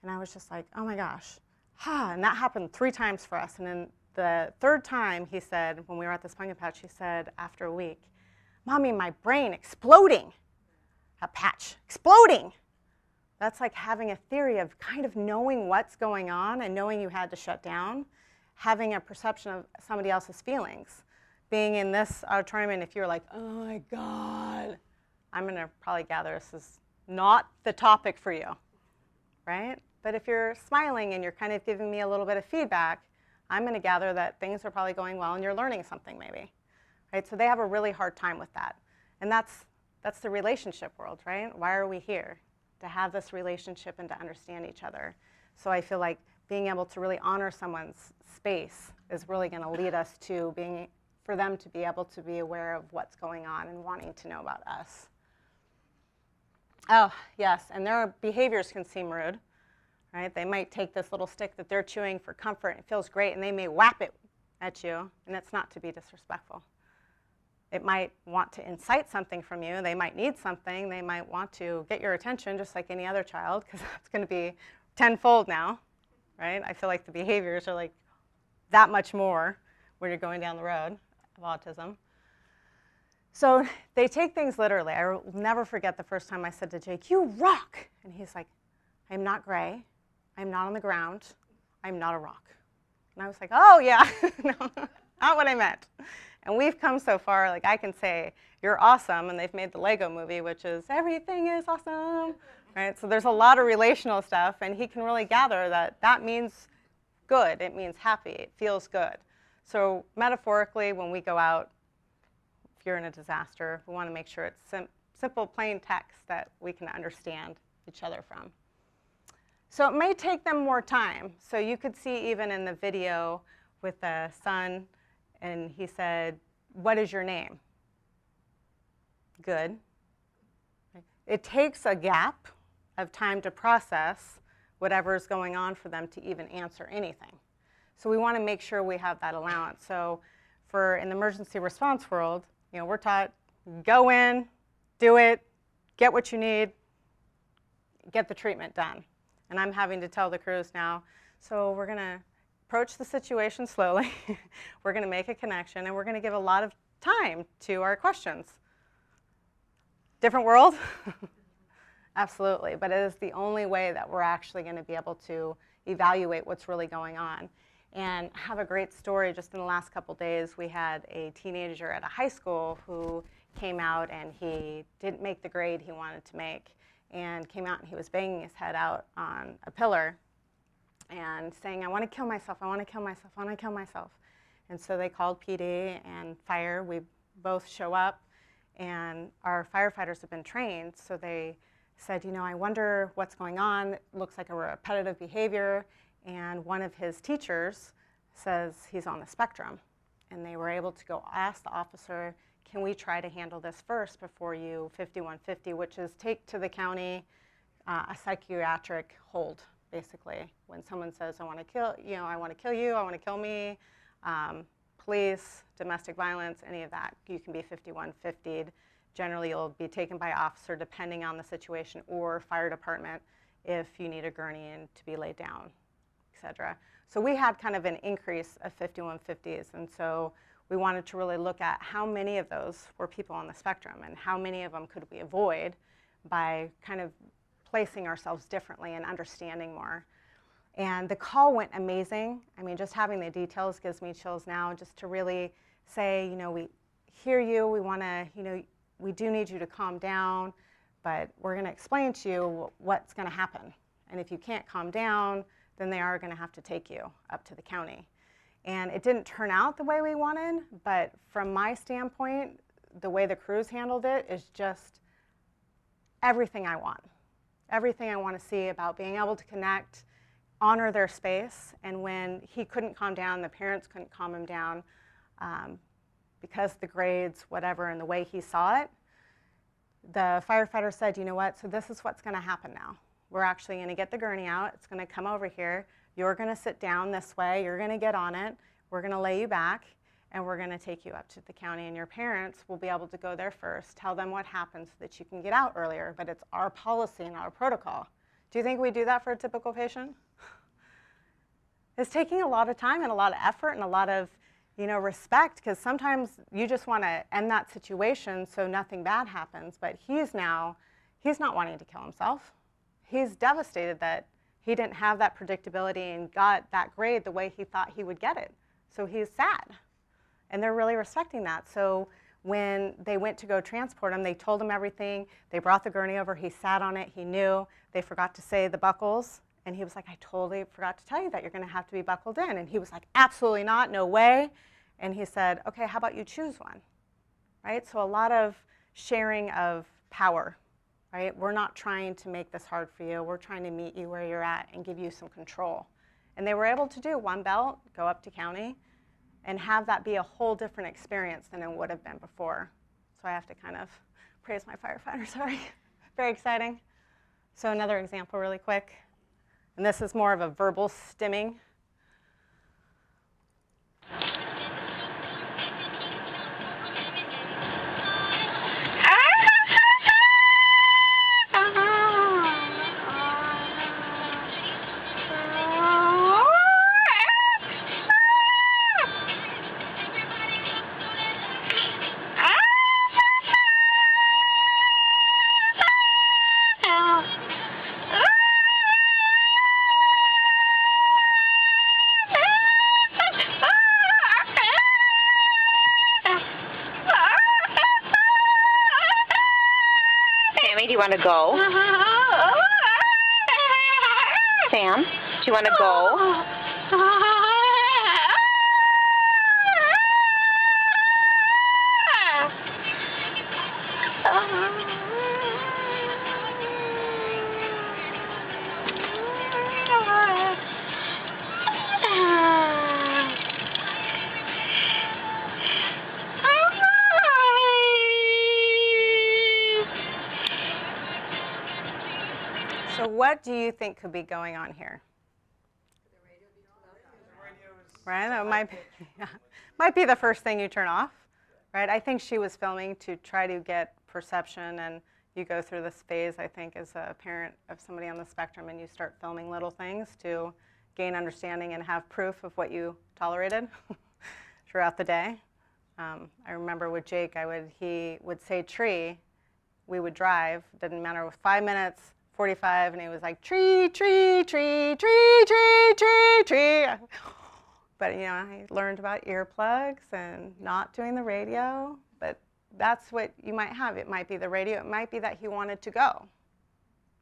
And I was just like, oh my gosh. And that happened 3 times for us. And then the 3rd time, he said, when we were at this pumpkin patch, he said after a week, Mommy, my brain exploding. A patch. Exploding. That's like having a theory of kind of knowing what's going on and knowing you had to shut down, having a perception of somebody else's feelings. Being in this auditorium, and if you're like, oh my God, I'm going to probably gather this is not the topic for you, right? But if you're smiling and you're kind of giving me a little bit of feedback, I'm going to gather that things are probably going well and you're learning something maybe, right? So they have a really hard time with that. And that's the relationship world, right? Why are we here? To have this relationship and to understand each other. So I feel like being able to really honor someone's space is really going to lead us to for them to be able to be aware of what's going on and wanting to know about us. Oh, yes, and their behaviors can seem rude, right? They might take this little stick that they're chewing for comfort and it feels great, and they may whap it at you, and it's not to be disrespectful. It might want to incite something from you. They might need something. They might want to get your attention just like any other child, because that's going to be tenfold now, right? I feel like the behaviors are like that much more when you're going down the road of autism. So they take things literally. I will never forget the first time I said to Jake, you rock. And he's like, I'm not gray. I'm not on the ground. I'm not a rock. And I was like, oh, yeah. No, not what I meant. And we've come so far, like I can say, you're awesome, and they've made the Lego movie, which is everything is awesome, right? So there's a lot of relational stuff, and he can really gather that that means good. It means happy. It feels good. So metaphorically, when we go out, if you're in a disaster, we want to make sure it's simple, plain text that we can understand each other from. So it may take them more time. So you could see even in the video with the son, and he said, what is your name? Good. It takes a gap of time to process whatever is going on for them to even answer anything. So we want to make sure we have that allowance. So in the emergency response world, you know, we're taught, go in, do it, get what you need, get the treatment done. And I'm having to tell the crews now, so we're going to approach the situation slowly. We're going to make a connection, and we're going to give a lot of time to our questions. Different world? Absolutely, but it is the only way that we're actually going to be able to evaluate what's really going on. And have a great story. Just in the last couple days, we had a teenager at a high school who came out, and he didn't make the grade he wanted to make, and came out and he was banging his head out on a pillar and saying, I want to kill myself, I want to kill myself, I want to kill myself. And so they called PD and fire. We both show up, and our firefighters have been trained, so they said, you know, I wonder what's going on. It looks like a repetitive behavior, and one of his teachers says he's on the spectrum. And they were able to go ask the officer, can we try to handle this first before you 5150, which is take to the county a psychiatric hold. Basically, when someone says, I want to kill you, I want to kill you, I want to kill me, police, domestic violence, any of that, you can be 5150'd. Generally, you'll be taken by officer depending on the situation, or fire department if you need a gurney and to be laid down, etc. So we had kind of an increase of 5150s, and so we wanted to really look at how many of those were people on the spectrum and how many of them could we avoid by kind of placing ourselves differently and understanding more. And the call went amazing. I mean, just having the details gives me chills now, just to really say, you know, we hear you, we want to, you know, we do need you to calm down, but we're going to explain to you what's going to happen. And if you can't calm down, then they are going to have to take you up to the county. And it didn't turn out the way we wanted, but from my standpoint, the way the crews handled it is just everything I want. Everything I want to see about being able to connect, honor their space. And when he couldn't calm down, the parents couldn't calm him down, because the grades, whatever, and the way he saw it, the firefighter said, you know what, so this is what's going to happen now. We're actually going to get the gurney out. It's going to come over here. You're going to sit down this way. You're going to get on it. We're going to lay you back, and we're going to take you up to the county. And your parents will be able to go there first, tell them what happened so that you can get out earlier. But it's our policy and our protocol. Do you think we do that for a typical patient? It's taking a lot of time and a lot of effort and a lot of, you know, respect, because sometimes you just want to end that situation so nothing bad happens. But he's not wanting to kill himself. He's devastated that he didn't have that predictability and got that grade the way he thought he would get it. So he's sad. And they're really respecting that. So when they went to go transport him, they told him everything. They brought the gurney over. He sat on it. He knew. They forgot to say the buckles. And he was like, I totally forgot to tell you that you're going to have to be buckled in. And he was like, absolutely not. No way. And he said, okay, how about you choose one? Right? So a lot of sharing of power. Right? We're not trying to make this hard for you. We're trying to meet you where you're at and give you some control. And they were able to do one belt, go up to county, and have that be a whole different experience than it would have been before. So I have to kind of praise my firefighter, sorry. Very exciting. So another example really quick. And this is more of a verbal stimming. Do you want to go? Sam, do you want to go? So what do you think could be going on here? Right? That might be the first thing you turn off. Right? I think she was filming to try to get perception, and you go through this phase, I think, as a parent of somebody on the spectrum, and you start filming little things to gain understanding and have proof of what you tolerated throughout the day. I remember with Jake, he would say tree, we would drive, didn't matter, with 5 minutes, 45, and he was like, tree, tree, tree, tree, tree, tree, tree. But, you know, I learned about earplugs and not doing the radio, but that's what you might have. It might be the radio. It might be that he wanted to go,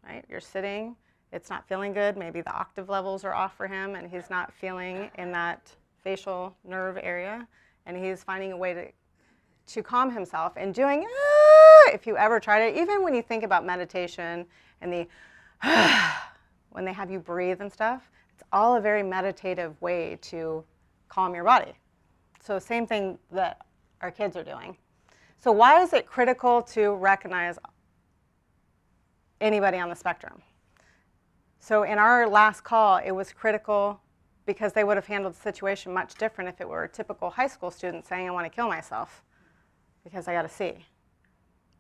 right? You're sitting. It's not feeling good. Maybe the octave levels are off for him, and he's not feeling in that facial nerve area, and he's finding a way to calm himself and doing, if you ever tried it, even when you think about meditation and the when they have you breathe and stuff, it's all a very meditative way to calm your body. So same thing that our kids are doing. So why is it critical to recognize anybody on the spectrum? So in our last call, it was critical because they would have handled the situation much different if it were a typical high school student saying, I want to kill myself because I got to see.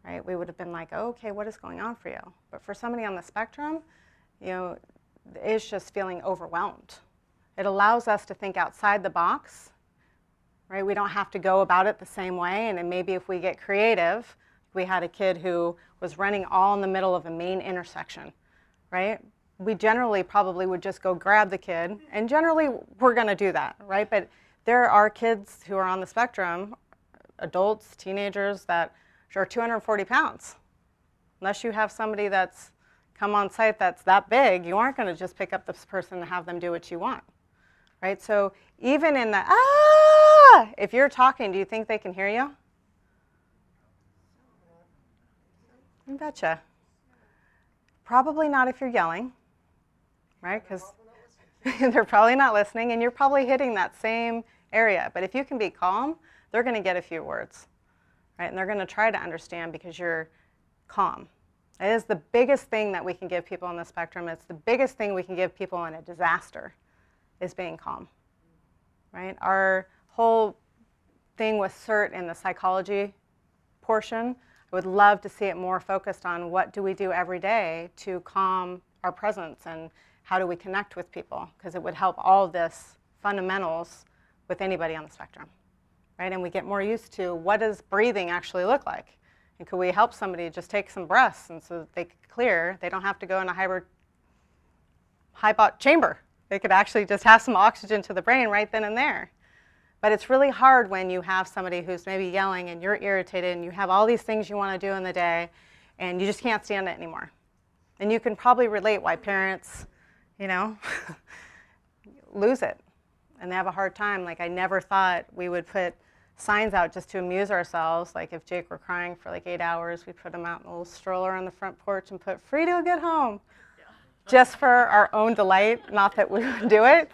Right? We would have been like, oh, okay, what is going on for you? But for somebody on the spectrum, you know, it's just feeling overwhelmed. It allows us to think outside the box, right? We don't have to go about it the same way, and then maybe if we get creative, we had a kid who was running all in the middle of a main intersection, right? We generally probably would just go grab the kid, and generally we're going to do that, right? But there are kids who are on the spectrum, adults, teenagers, that are 240 pounds. Unless you have somebody that's come on site that's that big, you aren't going to just pick up this person and have them do what you want, right? So even in the, if you're talking, do you think they can hear you? You betcha. Probably not if you're yelling, right? Because they're probably not listening, and you're probably hitting that same area. But if you can be calm, they're going to get a few words, right? And they're going to try to understand because you're calm. It is the biggest thing that we can give people on the spectrum. It's the biggest thing we can give people in a disaster is being calm, right? Our whole thing with CERT in the psychology portion, I would love to see it more focused on what do we do every day to calm our presence and how do we connect with people, because it would help all of this fundamentals with anybody on the spectrum, right? And we get more used to what does breathing actually look like. And could we help somebody just take some breaths and so that they could clear? They don't have to go in a high-bot chamber. They could actually just have some oxygen to the brain right then and there. But it's really hard when you have somebody who's maybe yelling and you're irritated and you have all these things you want to do in the day and you just can't stand it anymore. And you can probably relate why parents, you know, lose it. And they have a hard time. Like, I never thought we would put signs out just to amuse ourselves. Like, if Jake were crying for like 8 hours, we'd put him out in a little stroller on the front porch and put free to a good home. Just for our own delight, not that we would do it.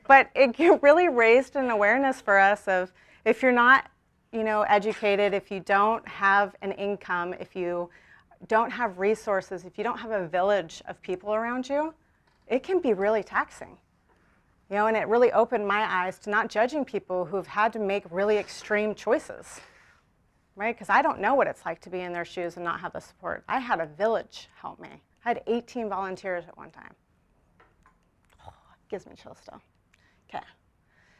But it really raised an awareness for us of, if you're not, you know, educated, if you don't have an income, if you don't have resources, if you don't have a village of people around you, it can be really taxing. You know, and it really opened my eyes to not judging people who've had to make really extreme choices, right? Because I don't know what it's like to be in their shoes and not have the support. I had a village help me. I had 18 volunteers at one time. Oh, it gives me chills still. Okay.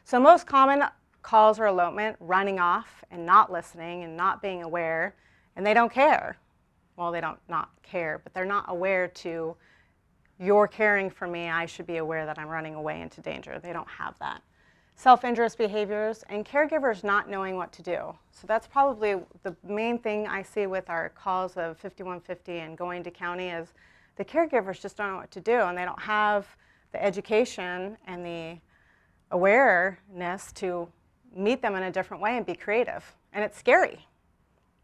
So most common calls are elopement, running off and not listening and not being aware, and they don't care. Well, they don't not care, but they're not aware to, you're caring for me, I should be aware that I'm running away into danger. They don't have that. Self-injurious behaviors and caregivers not knowing what to do. So that's probably the main thing I see with our calls of 5150 and going to county is the caregivers just don't know what to do, and they don't have the education and the awareness to meet them in a different way and be creative. And it's scary,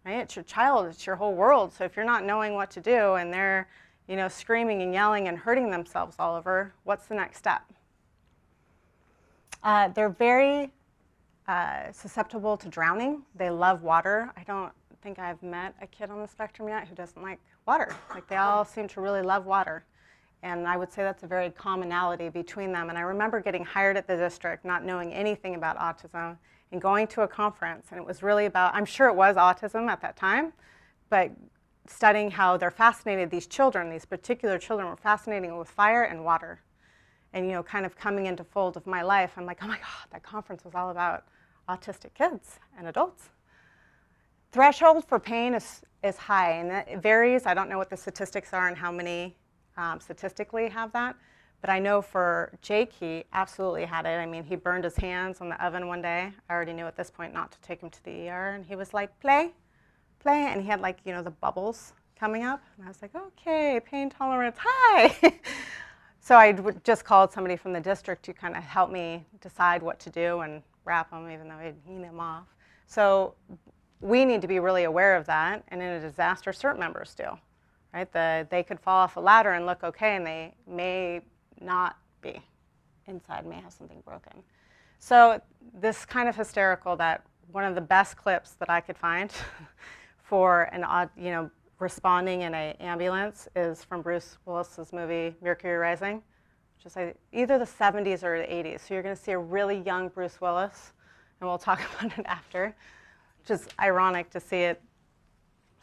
right? It's your child, it's your whole world. So if you're not knowing what to do and they're, you know, screaming and yelling and hurting themselves all over, what's the next step? They're very susceptible to drowning. They love water. I don't think I've met a kid on the spectrum yet who doesn't like water. Like, they all seem to really love water. And I would say that's a very commonality between them. And I remember getting hired at the district, not knowing anything about autism, and going to a conference. And it was really about, I'm sure it was autism at that time, but studying how they're fascinated, these children, these particular children were fascinating with fire and water. And, you know, kind of coming into fold of my life, I'm like, oh my God, that conference was all about autistic kids and adults. Threshold for pain is high, and it varies. I don't know what the statistics are and how many statistically have that, but I know for Jake, he absolutely had it. I mean, he burned his hands on the oven one day. I already knew at this point not to take him to the ER, and he was like, play, and he had, like, you know, the bubbles coming up, and I was like, okay, pain tolerance, hi. So I just called somebody from the district to kind of help me decide what to do and wrap him, even though I'd wean him off. So we need to be really aware of that, and in a disaster, CERT members do. Right? They could fall off a ladder and look okay, and they may not be. Inside may have something broken. So this kind of hysterical, that one of the best clips that I could find for an, you know, responding in an ambulance is from Bruce Willis's movie Mercury Rising, which is either the 70s or the 80s. So you're going to see a really young Bruce Willis, and we'll talk about it after, which is ironic to see it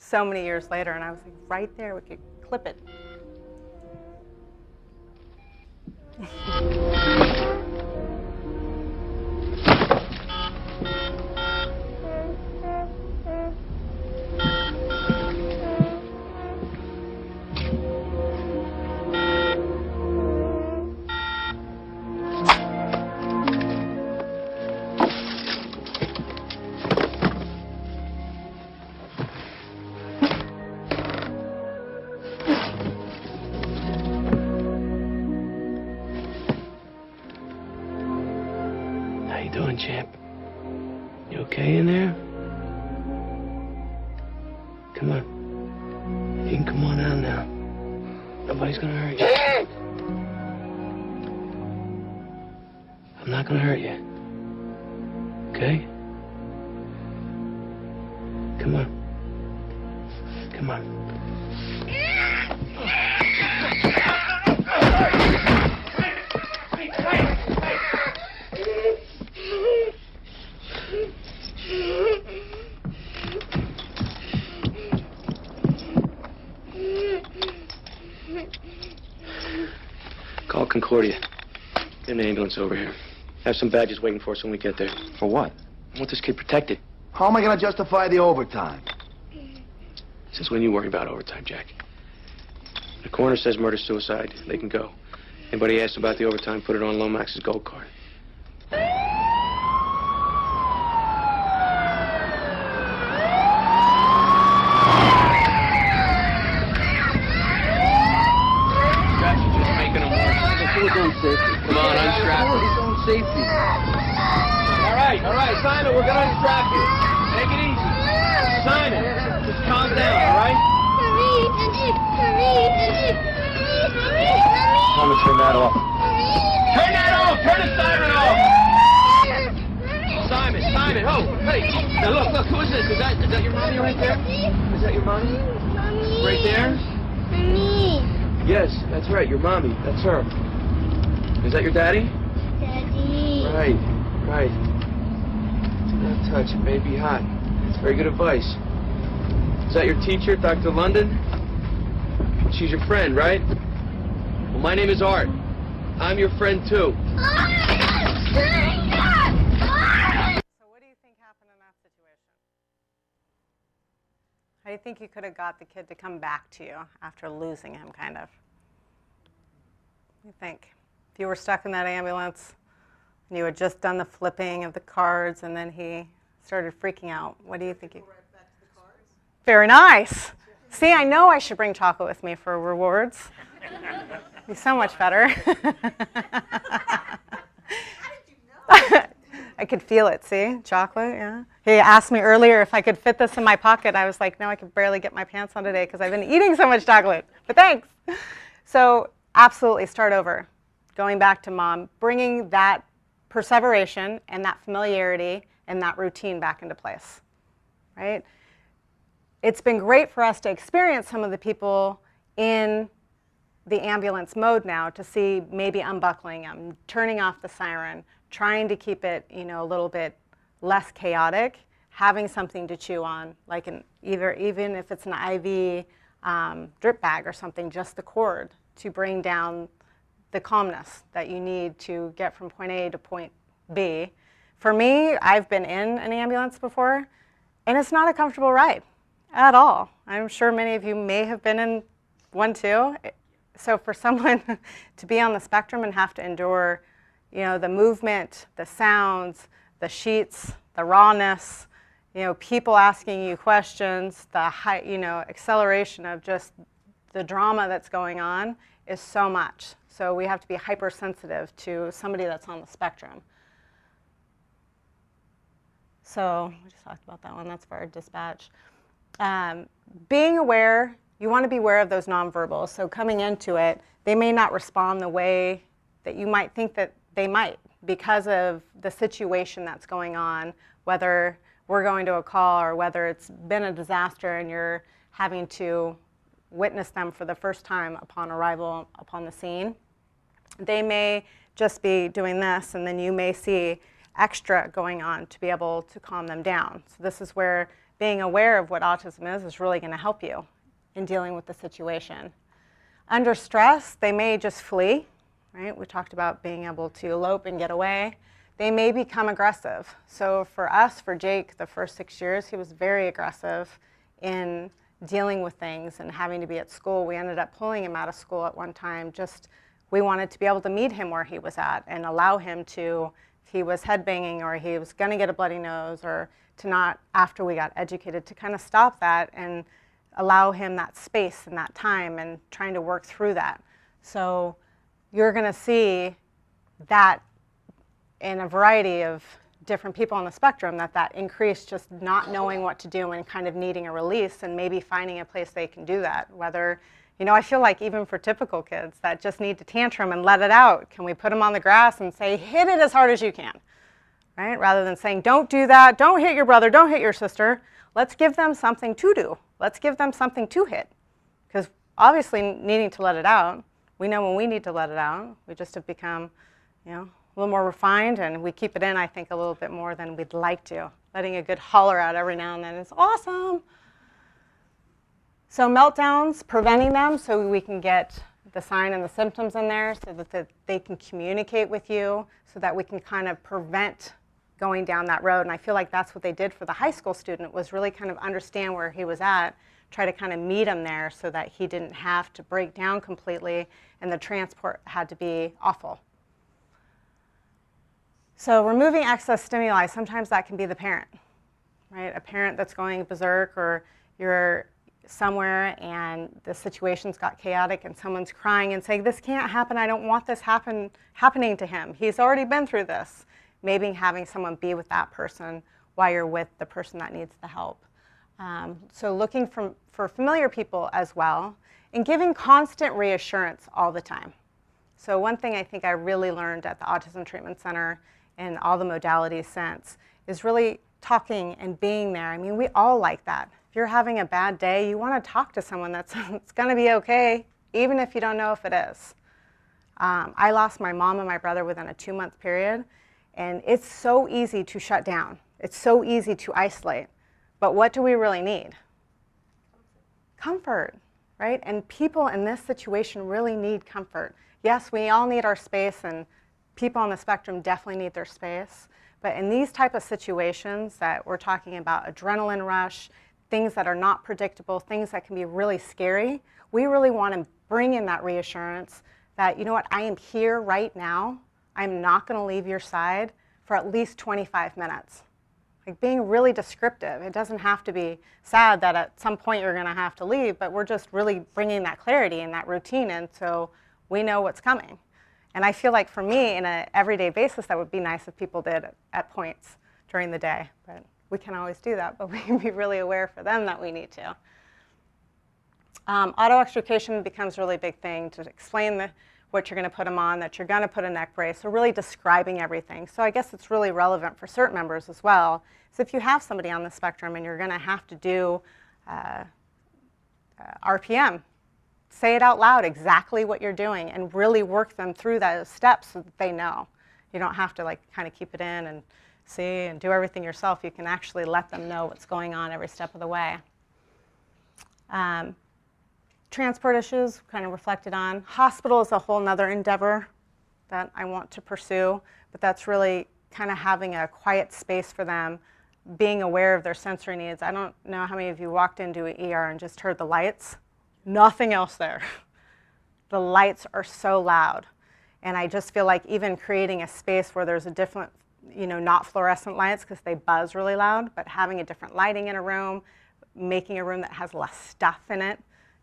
so many years later, and I was like, right there, we could clip it. doing, champ? You okay in there? Come on. You can come on out now. Nobody's gonna hurt you. I'm not gonna hurt you. Okay? Come on. Come on. Call Concordia. Get an ambulance over here. Have some badges waiting for us when we get there. For what? I want this kid protected. How am I going to justify the overtime? Since when you worry about overtime, Jack? The coroner says murder-suicide. They can go. Anybody asks about the overtime, put it on Lomax's gold card. Come on, unstrap him. His own safety. All right, Simon, we're gonna unstrap you. Take it easy. Simon, just calm down, all right? Simon, turn that off. Turn that off! Turn the siren off! Simon, oh, hey. Now look, who is this? Is that your mommy right there? Is that your mommy? Right there? Yes, that's right, your mommy. That's her. Is that your daddy? Daddy. Right. Do not touch, it may be hot. It's very good advice. Is that your teacher, Dr. London? She's your friend, right? Well, my name is Art. I'm your friend, too. So what do you think happened in that situation? How do you think you could have got the kid to come back to you after losing him, kind of? What do you think? If you were stuck in that ambulance and you had just done the flipping of the cards and then he started freaking out, what do you think? Very nice. See, I know I should bring chocolate with me for rewards. It'd be so much better. I could feel it, see? Chocolate, yeah. He asked me earlier if I could fit this in my pocket. I was like, no, I could barely get my pants on today because I've been eating so much chocolate. But thanks. So absolutely start over. Going back to mom, bringing that perseveration and that familiarity and that routine back into place, right? It's been great for us to experience some of the people in the ambulance mode now to see maybe unbuckling them, turning off the siren, trying to keep it, a little bit less chaotic, having something to chew on, like even if it's an IV drip bag or something, just the cord to bring down the calmness that you need to get from point A to point B. For me, I've been in an ambulance before, and it's not a comfortable ride at all. I'm sure many of you may have been in one too. So for someone to be on the spectrum and have to endure, the movement, the sounds, the sheets, the rawness, people asking you questions, the high, acceleration of just the drama that's going on is so much. So we have to be hypersensitive to somebody that's on the spectrum. So we just talked about that one. That's for our dispatch. Being aware, you want to be aware of those nonverbals. So coming into it, they may not respond the way that you might think that they might because of the situation that's going on, whether we're going to a call or whether it's been a disaster and you're having to witness them for the first time upon arrival upon the scene. They may just be doing this, and then you may see extra going on to be able to calm them down. So this is where being aware of what autism is really going to help you in dealing with the situation. Under stress, they may just flee, right? We talked about being able to elope and get away. They may become aggressive. So for us, for Jake, the first 6 years, he was very aggressive in dealing with things and having to be at school. We ended up pulling him out of school at one time. We wanted to be able to meet him where he was at and allow him to, if he was headbanging or he was going to get a bloody nose, or to not, after we got educated, to kind of stop that and allow him that space and that time and trying to work through that. So you're going to see that in a variety of different people on the spectrum, that increased just not knowing what to do and kind of needing a release, and maybe finding a place they can do that. Whether, I feel like even for typical kids that just need to tantrum and let it out, can we put them on the grass and say, hit it as hard as you can, right? Rather than saying, don't do that, don't hit your brother, don't hit your sister. Let's give them something to do. Let's give them something to hit. Because obviously needing to let it out, we know when we need to let it out. We just have become, a little more refined, and we keep it in, I think, a little bit more than we'd like to. Letting a good holler out every now and then is awesome. So meltdowns, preventing them so we can get the sign and the symptoms in there so that they can communicate with you, so that we can kind of prevent going down that road. And I feel like that's what they did for the high school student, was really kind of understand where he was at, try to kind of meet him there so that he didn't have to break down completely and the transport had to be awful. So removing excess stimuli, sometimes that can be the parent, right? A parent that's going berserk, or you're somewhere and the situation's got chaotic and someone's crying and saying, this can't happen, I don't want this happening to him. He's already been through this. Maybe having someone be with that person while you're with the person that needs the help. So looking for familiar people as well, and giving constant reassurance all the time. So one thing I think I really learned at the Autism Treatment Center and all the modalities since is really talking and being there. I mean, we all like that. If you're having a bad day, you want to talk to someone that's it's going to be okay, even if you don't know if it is. I lost my mom and my brother within a 2-month period, and it's so easy to shut down. It's so easy to isolate. But what do we really need? Comfort, right? And people in this situation really need comfort. Yes, we all need our space, and people on the spectrum definitely need their space. But in these type of situations that we're talking about, adrenaline rush, things that are not predictable, things that can be really scary, we really want to bring in that reassurance that, you know what, I am here right now. I'm not going to leave your side for at least 25 minutes. Like being really descriptive. It doesn't have to be sad that at some point you're going to have to leave, but we're just really bringing that clarity and that routine in so we know what's coming. And I feel like for me, in an everyday basis, that would be nice if people did at points during the day. But we can't always do that, but we can be really aware for them that we need to. Auto-extrication becomes a really big thing to explain what you're going to put them on, that you're going to put a neck brace, so really describing everything. So I guess it's really relevant for CERT members as well. So if you have somebody on the spectrum and you're going to have to do RPM, say it out loud exactly what you're doing and really work them through those steps so that they know. You don't have to kind of keep it in and see and do everything yourself. You can actually let them know what's going on every step of the way. Transport issues, kind of reflected on. Hospital is a whole nother endeavor that I want to pursue, but that's really kind of having a quiet space for them, being aware of their sensory needs. I don't know how many of you walked into an ER and just heard the lights. Nothing else there. The lights are so loud. And I just feel like even creating a space where there's a different, not fluorescent lights because they buzz really loud, but having a different lighting in a room, making a room that has less stuff in it.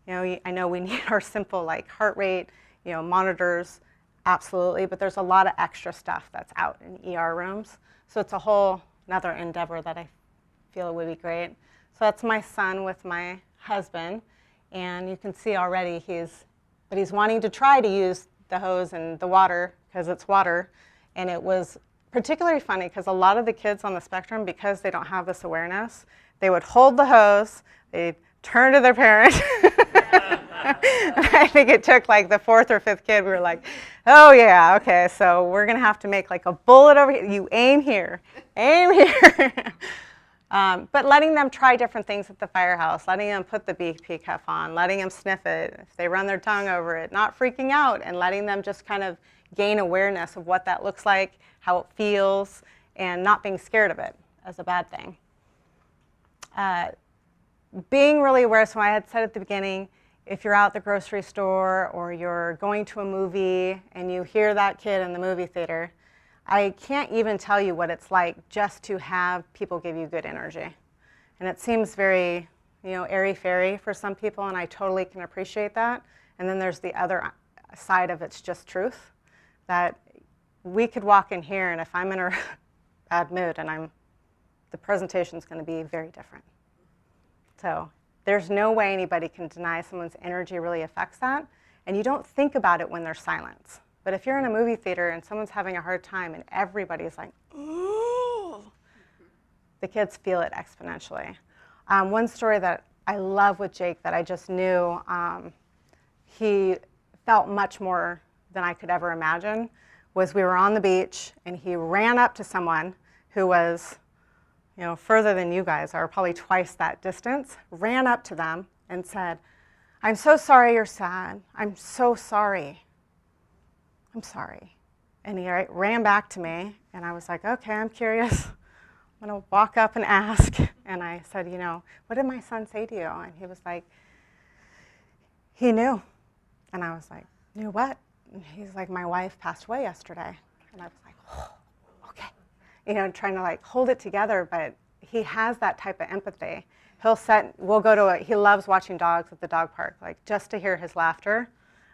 I know we need our simple heart rate, monitors, absolutely, but there's a lot of extra stuff that's out in ER rooms. So it's a whole another endeavor that I feel would be great. So that's my son with my husband, and you can see already he's wanting to try to use the hose and the water because it's water, and it was particularly funny because a lot of the kids on the spectrum, because they don't have this awareness, they would hold the hose, they'd turn to their parent. I think it took the 4th or 5th kid, we were like, oh yeah, okay, so we're going to have to make a bullet over here. You aim here, aim here. But letting them try different things at the firehouse, letting them put the BP cuff on, letting them sniff it, if they run their tongue over it, not freaking out, and letting them just kind of gain awareness of what that looks like, how it feels, and not being scared of it as a bad thing. Being really aware, so I had said at the beginning, if you're out at the grocery store or you're going to a movie and you hear that kid in the movie theater, I can't even tell you what it's like just to have people give you good energy. And it seems very, airy-fairy for some people, and I totally can appreciate that. And then there's the other side of it's just truth, that we could walk in here, and if I'm in bad mood, and the presentation's going to be very different. So there's no way anybody can deny someone's energy really affects that, and you don't think about it when there's silence. But if you're in a movie theater and someone's having a hard time and everybody's like, ooh, the kids feel it exponentially. One story that I love with Jake that I just knew he felt much more than I could ever imagine was we were on the beach and he ran up to someone who was, further than you guys are, probably twice that distance, ran up to them and said, "I'm so sorry you're sad. I'm so sorry. I'm sorry." And he ran back to me, and I was like, okay, I'm curious. I'm going to walk up and ask. And I said, what did my son say to you? And he was like, he knew. And I was like, knew what? And he's like, my wife passed away yesterday. And I was like, oh, okay. Trying to hold it together, but he has that type of empathy. We'll go to he loves watching dogs at the dog park, just to hear his laughter.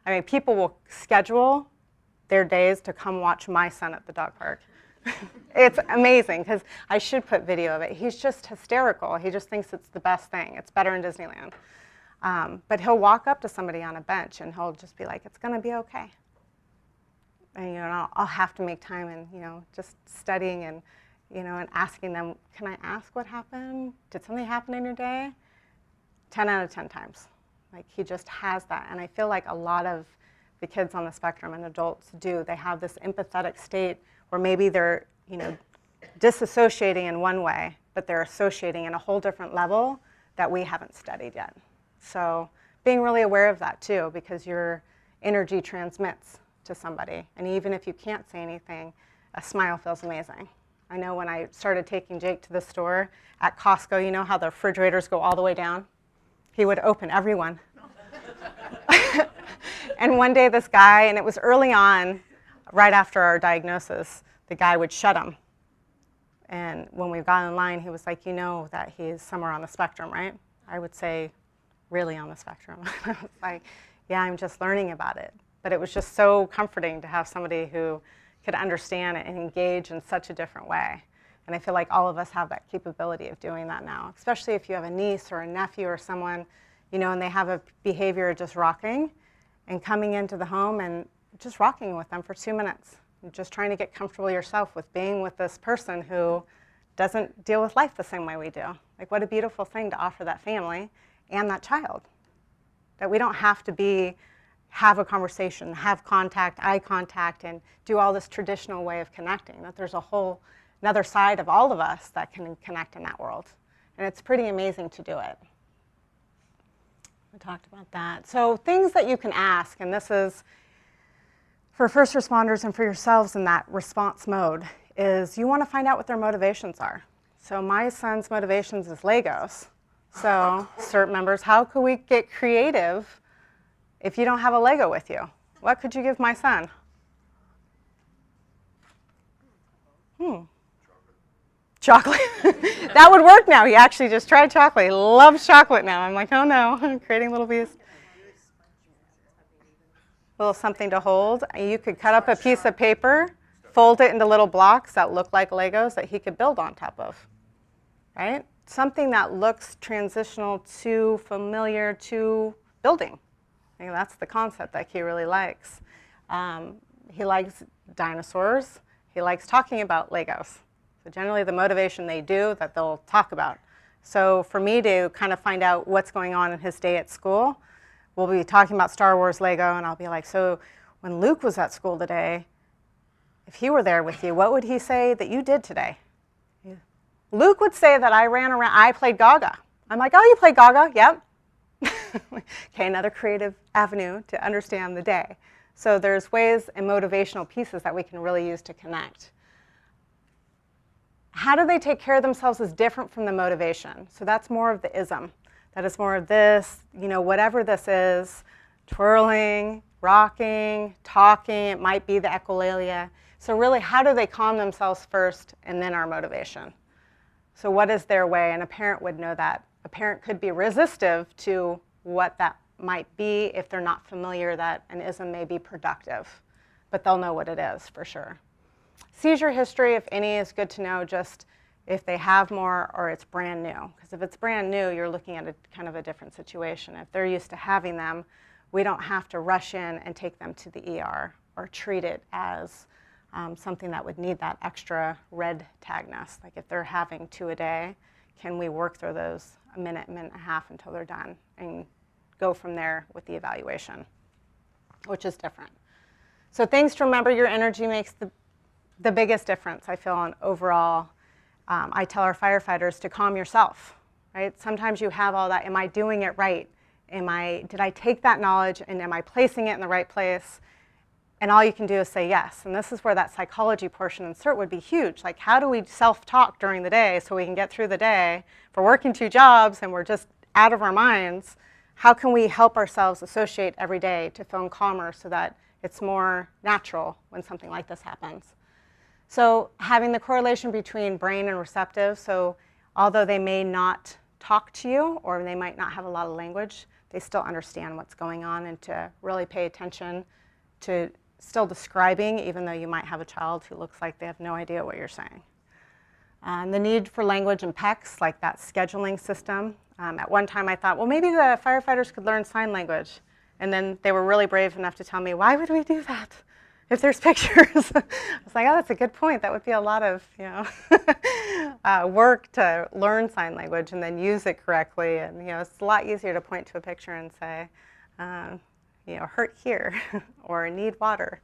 I mean, people will schedule their days to come watch my son at the dog park. It's amazing, because I should put video of it. He's just hysterical. He just thinks it's the best thing. It's better in Disneyland. But he'll walk up to somebody on a bench, and he'll just be like, it's going to be okay. And I'll have to make time and just studying and and asking them, can I ask what happened? Did something happen in your day? 10 out of 10 times. He just has that. And I feel like a lot of the kids on the spectrum and adults do. They have this empathetic state where maybe they're disassociating in one way, but they're associating in a whole different level that we haven't studied yet. So being really aware of that too, because your energy transmits to somebody. And even if you can't say anything, a smile feels amazing. I know when I started taking Jake to the store at Costco, you know how the refrigerators go all the way down? He would open every one. And one day this guy, and it was early on, right after our diagnosis, the guy would shut them. And when we got in line, he was like, that he's somewhere on the spectrum, right? I would say, really on the spectrum. I was like, yeah, I'm just learning about it. But it was just so comforting to have somebody who could understand it and engage in such a different way. And I feel like all of us have that capability of doing that now, especially if you have a niece or a nephew or someone, and they have a behavior of just rocking and coming into the home and just rocking with them for 2 minutes. And just trying to get comfortable yourself with being with this person who doesn't deal with life the same way we do. What a beautiful thing to offer that family and that child. That we don't have to have a conversation, have contact, eye contact, and do all this traditional way of connecting. That there's another side of all of us that can connect in that world. And it's pretty amazing to do it. We talked about that. So things that you can ask, and this is for first responders and for yourselves in that response mode, is you want to find out what their motivations are. So my son's motivations is Legos. So CERT members, how could we get creative if you don't have a Lego with you? What could you give my son? Chocolate. That would work now. He actually just tried chocolate. He loves chocolate now. I'm like, oh no, I'm creating little piece. A little something to hold. You could cut up a piece of paper, fold it into little blocks that look like Legos that he could build on top of, right? Something that looks transitional to familiar to building. I think that's the concept that he really likes. He likes dinosaurs. He likes talking about Legos. So generally the motivation they do that they'll talk about. So for me to kind of find out what's going on in his day at school, we'll be talking about Star Wars Lego, and I'll be like, so when Luke was at school today, if he were there with you, what would he say that you did today? Luke would say that I ran around, I played Gaga. I'm like, oh, you played Gaga? Yep. Okay, another creative avenue to understand the day. So there's ways and motivational pieces that we can really use to connect. How do they take care of themselves is different from the motivation. So that's more of the ism. That is more of this, whatever this is, twirling, rocking, talking, it might be the echolalia. So really, how do they calm themselves first and then our motivation? So what is their way? And a parent would know that. A parent could be resistive to what that might be if they're not familiar that an ism may be productive, but they'll know what it is for sure. Seizure history, if any, is good to know just if they have more or it's brand new. Because if it's brand new, you're looking at a kind of a different situation. If they're used to having them, we don't have to rush in and take them to the ER or treat it as something that would need that extra red tagness. Like if they're having 2 a day, can we work through those a minute and a half until they're done and go from there with the evaluation, which is different. So things to remember, your energy makes the biggest difference, I feel, on overall. I tell our firefighters to calm yourself, right? Sometimes you have all that, am I doing it right? Did I take that knowledge and am I placing it in the right place? And all you can do is say yes. And this is where that psychology portion in CERT would be huge. Like, how do we self-talk during the day so we can get through the day? If we're working 2 jobs and we're just out of our minds, how can we help ourselves associate every day to feel calmer so that it's more natural when something like this happens? So having the correlation between brain and receptive, so although they may not talk to you or they might not have a lot of language, they still understand what's going on, and to really pay attention to still describing, even though you might have a child who looks like they have no idea what you're saying. The need for language and PECs, like that scheduling system. At one time I thought, well, maybe the firefighters could learn sign language. And then they were really brave enough to tell me, why would we do that if there's pictures? I was like, oh, that's a good point. That would be a lot of work to learn sign language and then use it correctly. And it's a lot easier to point to a picture and say, hurt here or need water.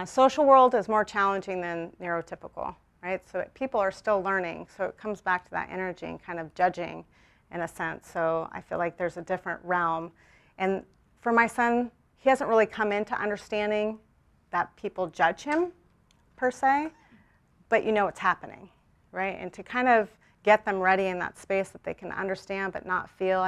Social world is more challenging than neurotypical, right? So people are still learning. So it comes back to that energy and kind of judging in a sense. So I feel like there's a different realm. And for my son, he hasn't really come into understanding that people judge him per se, but it's happening, right? And to kind of get them ready in that space that they can understand but not feel.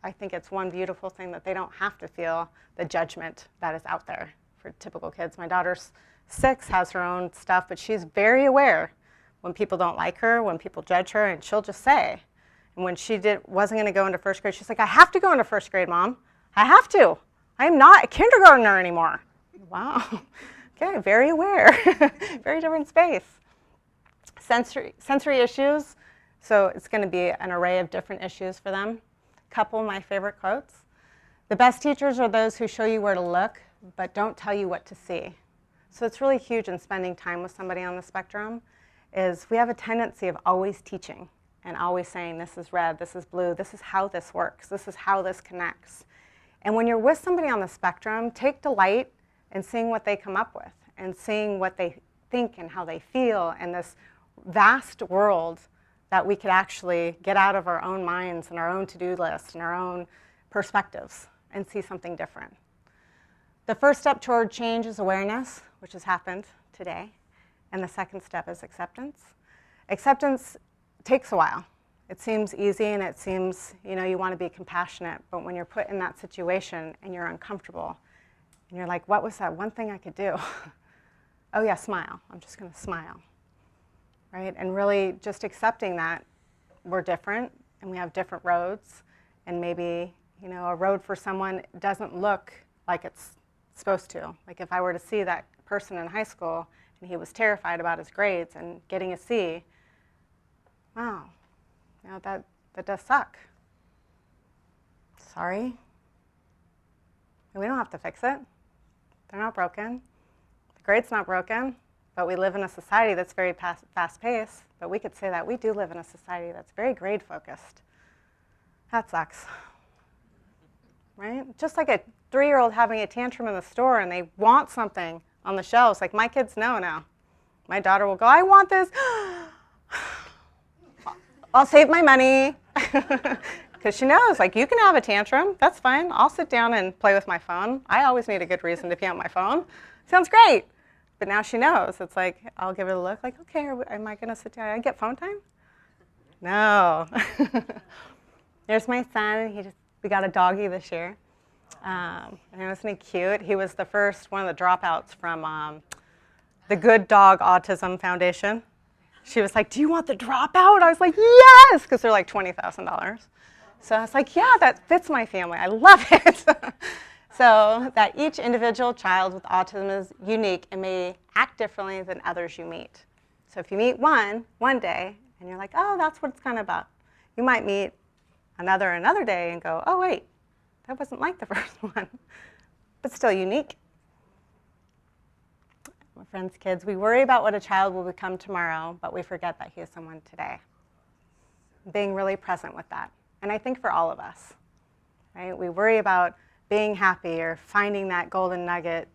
I think it's one beautiful thing that they don't have to feel the judgment that is out there for typical kids. My daughter's 6, has her own stuff, but she's very aware when people don't like her, when people judge her, and she'll just say. And when she wasn't going to go into 1st grade, she's like, I have to go into 1st grade, Mom. I have to. I'm not a kindergartner anymore. Wow. Okay, very aware. Very different space. Sensory issues. So it's going to be an array of different issues for them. Couple of my favorite quotes. The best teachers are those who show you where to look, but don't tell you what to see. So it's really huge in spending time with somebody on the spectrum, is we have a tendency of always teaching and always saying, this is red, this is blue, this is how this works, this is how this connects. And when you're with somebody on the spectrum, take delight in seeing what they come up with and seeing what they think and how they feel, and this vast world that we could actually get out of our own minds and our own to-do list and our own perspectives and see something different. The first step toward change is awareness, which has happened today. And the second step is acceptance. Acceptance takes a while. It seems easy and it seems, you want to be compassionate, but when you're put in that situation and you're uncomfortable and you're like, what was that one thing I could do? Oh yeah, smile. I'm just going to smile. Right? And really just accepting that we're different and we have different roads, and maybe, a road for someone doesn't look like it's supposed to. Like if I were to see that person in high school and he was terrified about his grades and getting a C, wow, that does suck. Sorry. And we don't have to fix it. They're not broken. The grade's not broken. But we live in a society that's very fast-paced. But we could say that we do live in a society that's very grade-focused. That sucks, right? Just like a 3-year-old having a tantrum in the store and they want something on the shelves. Like my kids know now. My daughter will go, I want this. I'll save my money. Because she knows, like, you can have a tantrum. That's fine. I'll sit down and play with my phone. I always need a good reason to be on my phone. Sounds great. But now she knows. It's like, I'll give it a look, like, okay, am I going to sit down? I get phone time? No. There's my son. We got a doggy this year. And isn't he cute? He was one of the dropouts from the Good Dog Autism Foundation. She was like, do you want the dropout? I was like, yes, because they're like $20,000. So I was like, yeah, that fits my family. I love it. So that each individual child with autism is unique and may act differently than others you meet. So if you meet one day and you're like, oh, that's what it's kind of about, you might meet another day and go, oh, wait, that wasn't like the first one, but still unique. My friends, kids, we worry about what a child will become tomorrow, but we forget that he is someone today. Being really present with that. And I think for all of us, right? We worry about being happy or finding that golden nugget,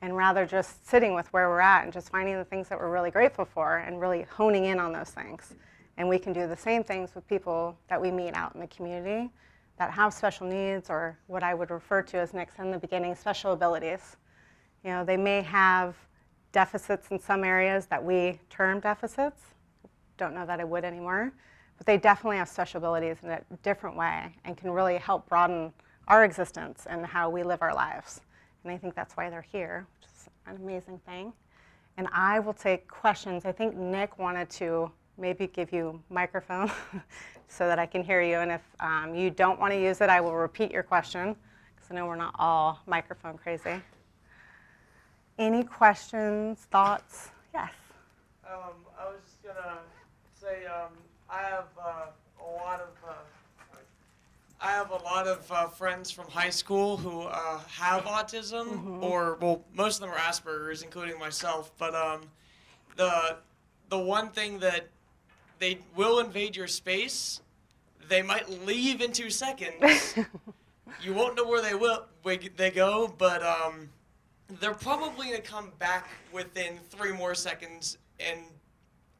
and rather just sitting with where we're at and just finding the things that we're really grateful for and really honing in on those things. And we can do the same things with people that we meet out in the community that have special needs, or what I would refer to as Nick said in the beginning, special abilities. You know, they may have deficits in some areas that we term deficits. Don't know that I would anymore. But they definitely have special abilities in a different way and can really help broaden our existence and how we live our lives. And I think that's why they're here, which is an amazing thing. And I will take questions. I think Nick wanted to maybe give you a microphone so that I can hear you. And if you don't want to use it, I will repeat your question, because I know we're not all microphone crazy. Any questions, thoughts? Yes. I was just going to say I have a lot of friends from high school who have autism, or, well, most of them are Asperger's, including myself. But the one thing that they will invade your space, they might leave in 2 seconds. You won't know where they go, but they're probably going to come back within 3 more seconds, and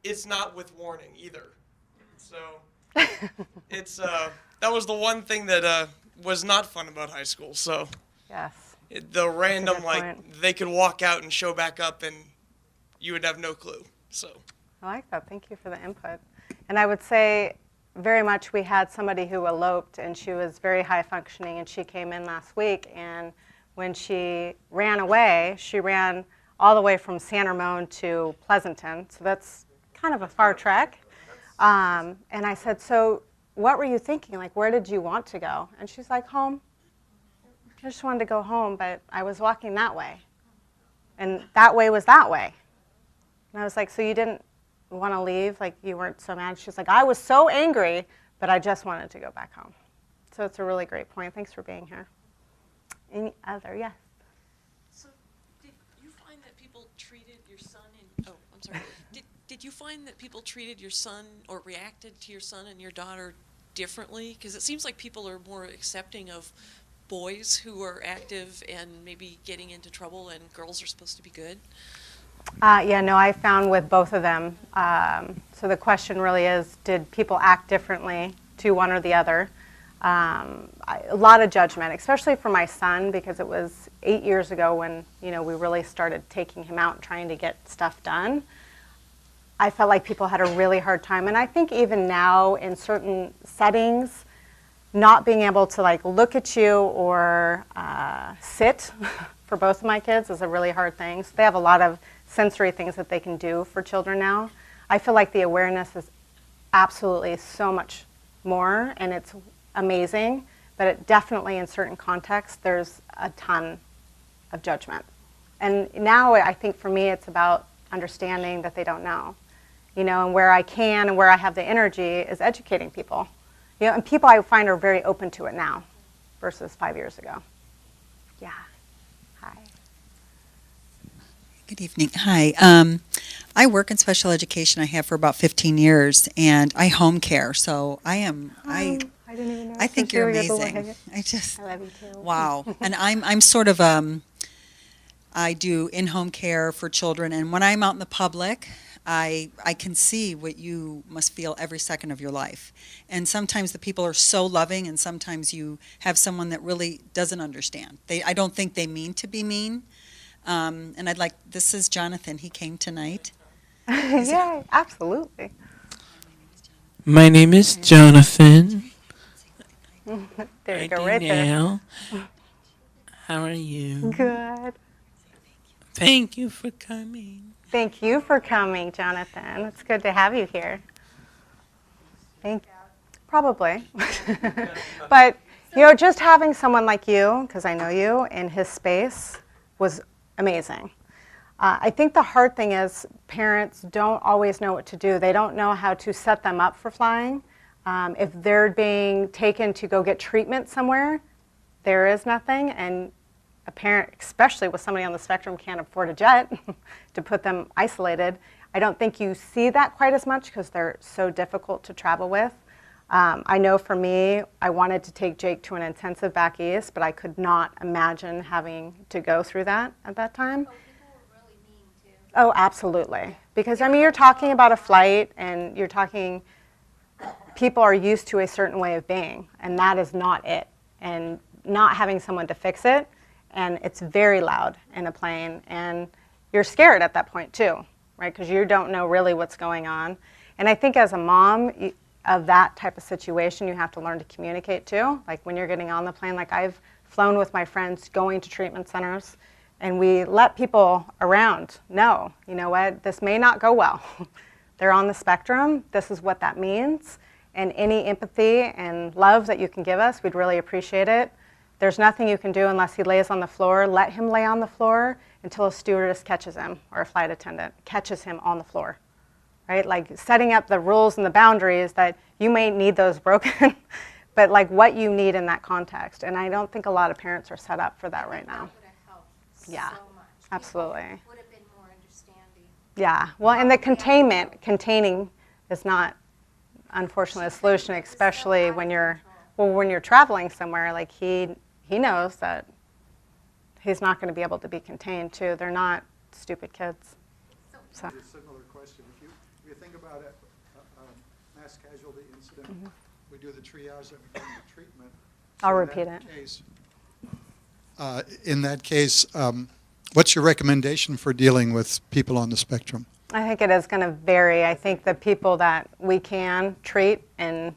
it's not with warning either. So it's that was the one thing that was not fun about high school. So Yes. The random, like, point. they could walk out and show back up and you would have no clue. So I like that. Thank you for the input. And I would say very much we had somebody who eloped, and she was very high functioning, and she came in last week, and when she ran away, she ran all the way from San Ramon to Pleasanton, so that's kind of a far trek. And I said, so what were you thinking? Like, where did you want to go? And she's like, home. I just wanted to go home, but I was walking that way. And that way was that way. And I was like, so you didn't want to leave? Like, you weren't so mad? She's like, I was so angry, but I just wanted to go back home. So it's a really great point. Thanks for being here. Any other? Yes. So did you find that people treated your son and, oh, I'm sorry. Did you find that people treated your son or reacted to your son and your daughter differently? Because it seems like people are more accepting of boys who are active and maybe getting into trouble, and girls are supposed to be good. Yeah, no, I found with both of them. So the question really is, did people act differently to one or the other? A lot of judgment, especially for my son, because it was 8 years ago when, you know, we really started taking him out and trying to get stuff done. I felt like people had a really hard time, and I think even now in certain settings, not being able to like look at you or sit for both of my kids is a really hard thing. So they have a lot of sensory things that they can do for children now. I feel like the awareness is absolutely so much more, and it's amazing, but it definitely in certain contexts there's a ton of judgment. And now I think for me it's about understanding that they don't know, you know, and where I can and where I have the energy is educating people. You know, and people I find are very open to it now versus 5 years ago. Yeah. Hi. Good evening. Hi. I work in special education. I have for about 15 years, and I home care. So I am. I didn't even know. I think you're amazing. I love you too. Wow. And I'm sort of I do in-home care for children, and when I'm out in the public, I can see what you must feel every second of your life. And sometimes the people are so loving, and sometimes you have someone that really doesn't understand. I don't think they mean to be mean. And this is Jonathan. He came tonight. Yeah, absolutely. My name is Jonathan. There you go, right there. How are you? Good. Thank you for coming. Thank you for coming, Jonathan. It's good to have you here. Thank you. Probably. But You know, just having someone like you, because I know you, in his space was amazing. I think the hard thing is parents don't always know what to do. They don't know how to set them up for flying. If they're being taken to go get treatment somewhere, there is nothing, and a parent, especially with somebody on the spectrum, can't afford a jet to put them isolated. I don't think you see that quite as much because they're so difficult to travel with. I know for me, I wanted to take Jake to an intensive back east, but I could not imagine having to go through that at that time. Oh, absolutely. Because, I mean, you're talking about a flight, and you're talking, people are used to a certain way of being, and that is not it. And not having someone to fix it, and it's very loud in a plane, and you're scared at that point too, right? Because you don't know really what's going on. And I think as a mom of that type of situation, you have to learn to communicate too. Like when you're getting on the plane, like I've flown with my friends going to treatment centers, and we let people around know, you know what, this may not go well. They're on the spectrum, this is what that means, and any empathy and love that you can give us, we'd really appreciate it. There's nothing you can do unless he lays on the floor. Let him lay on the floor until a stewardess catches him or a flight attendant catches him on the floor, right? Like setting up the rules and the boundaries that you may need those broken, but like what you need in that context. And I don't think a lot of parents are set up for that right now. Yeah, absolutely. Would have been more understanding. Yeah, well, and the containing is not, unfortunately, a solution, especially when you're, well, when you're traveling somewhere. Like he knows that he's not going to be able to be contained too. They're not stupid kids. So. A similar question. If you think about a mass casualty incident, we do the triage and we go into treatment. I'll repeat it. In that case, what's your recommendation for dealing with people on the spectrum? I think it is going to vary. I think the people that we can treat and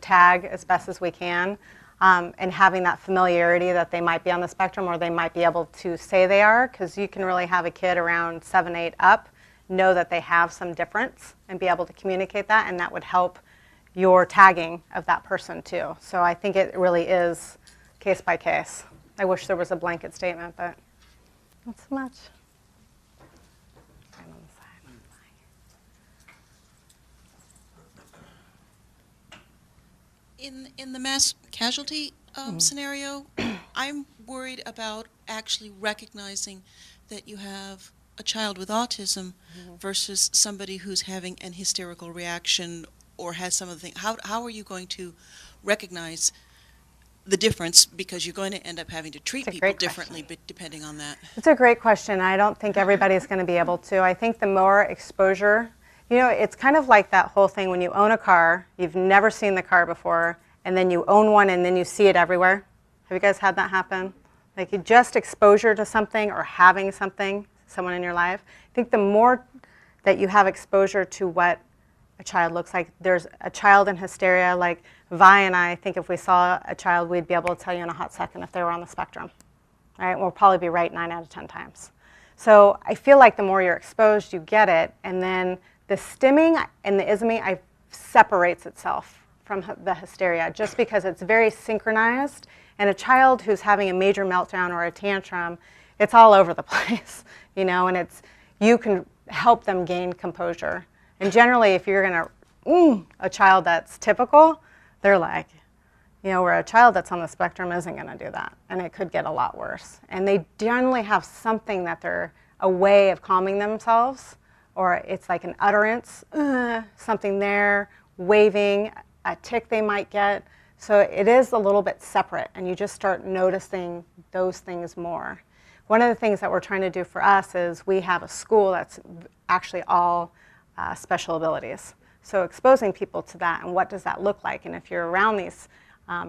tag as best as we can, and having that familiarity that they might be on the spectrum or they might be able to say they are, because you can really have a kid around 7, 8 up know that they have some difference and be able to communicate that, and that would help your tagging of that person too. So I think it really is case by case. I wish there was a blanket statement, but not so much. In the mass casualty scenario, I'm worried about actually recognizing that you have a child with autism versus somebody who's having an hysterical reaction or has some of the things. How are you going to recognize the difference, because you're going to end up having to treat people differently depending on that? It's a great question. I don't think everybody's going to be able to. I think the more exposure, it's kind of like that whole thing when you own a car, you've never seen the car before, and then you own one and then you see it everywhere. Have you guys had that happen? Like just exposure to something or having someone in your life. I think the more that you have exposure to what a child looks like, there's a child in hysteria, like Vi and I think if we saw a child, we'd be able to tell you in a hot second if they were on the spectrum. Right? We'll probably be right 9 out of 10 times. So I feel like the more you're exposed, you get it, and then the stimming and the isming separates itself from the hysteria just because it's very synchronized, and a child who's having a major meltdown or a tantrum, it's all over the place, and you can help them gain composure. And generally, if you're going to, a child that's typical, they're like, where a child that's on the spectrum isn't going to do that, and it could get a lot worse. And they generally have something that they're a way of calming themselves, or it's like an utterance, something there, waving, a tick they might get. So it is a little bit separate, and you just start noticing those things more. One of the things that we're trying to do for us is we have a school that's actually all special abilities. So exposing people to that and what does that look like, and if you're around these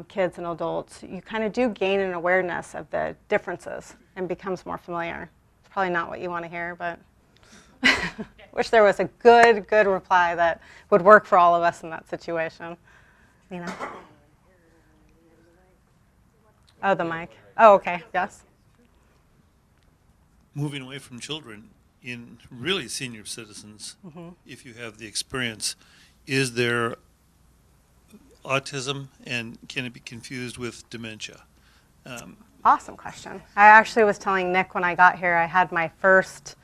kids and adults, you kind of do gain an awareness of the differences and becomes more familiar. It's probably not what you want to hear, but wish there was a good reply that would work for all of us in that situation. Oh, the mic. Oh, okay. Yes. Moving away from children in really senior citizens, if you have the experience, is there autism, and can it be confused with dementia? Awesome question. I actually was telling Nick when I got here, I had my first,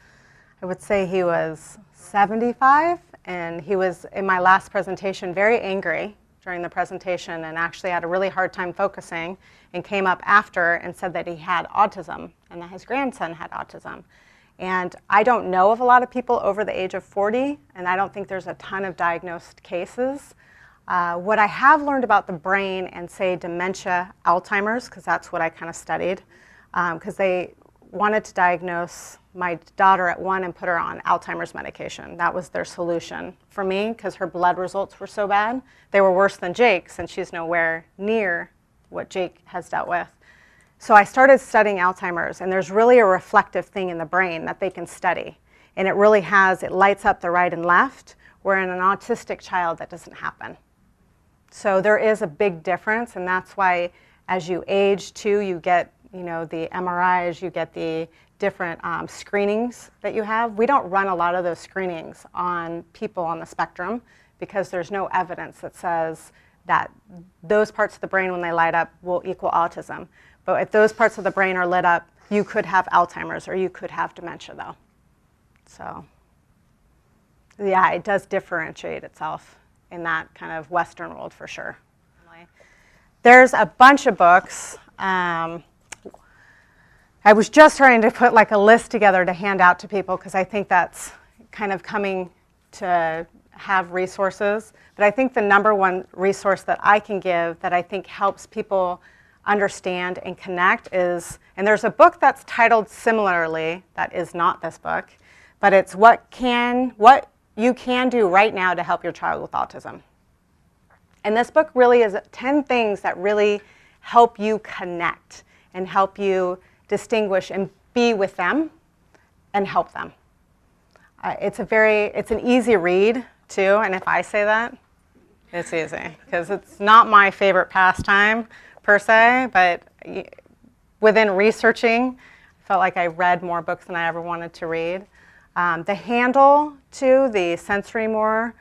I would say he was 75, and he was, in my last presentation, very angry during the presentation and actually had a really hard time focusing, and came up after and said that he had autism and that his grandson had autism. And I don't know of a lot of people over the age of 40, and I don't think there's a ton of diagnosed cases. What I have learned about the brain and, say, dementia, Alzheimer's, because that's what I kind of studied, because they wanted to diagnose my daughter at 1 and put her on Alzheimer's medication. That was their solution for me, because her blood results were so bad. They were worse than Jake's, and she's nowhere near what Jake has dealt with. So I started studying Alzheimer's, and there's really a reflective thing in the brain that they can study. And it really has, it lights up the right and left, where in an autistic child that doesn't happen. So there is a big difference, and that's why as you age too, you get, you know, the MRIs, you get the different screenings that you have. We don't run a lot of those screenings on people on the spectrum because there's no evidence that says that those parts of the brain, when they light up, will equal autism. But if those parts of the brain are lit up, you could have Alzheimer's or you could have dementia, though. So yeah, it does differentiate itself in that kind of Western world for sure. There's a bunch of books. I was just trying to put like a list together to hand out to people because I think that's kind of coming to have resources. But I think the number one resource that I can give that I think helps people understand and connect is, and there's a book that's titled similarly that is not this book, but it's what you can do right now to help your child with autism. And this book really is 10 things that really help you connect and help you distinguish and be with them and help them. It's an easy read too, and if I say that, it's easy because it's not my favorite pastime per se, but within researching, I felt like I read more books than I ever wanted to read. The handle to the sensory more,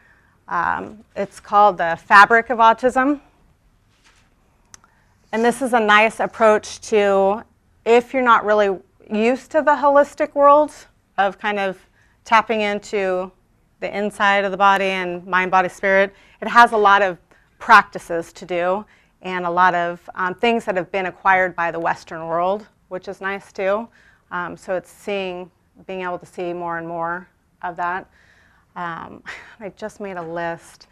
it's called The Fabric of Autism. And this is a nice approach to, if you're not really used to the holistic world of kind of tapping into the inside of the body and mind, body, spirit, it has a lot of practices to do and a lot of things that have been acquired by the Western world, which is nice too. So it's being able to see more and more of that. I just made a list.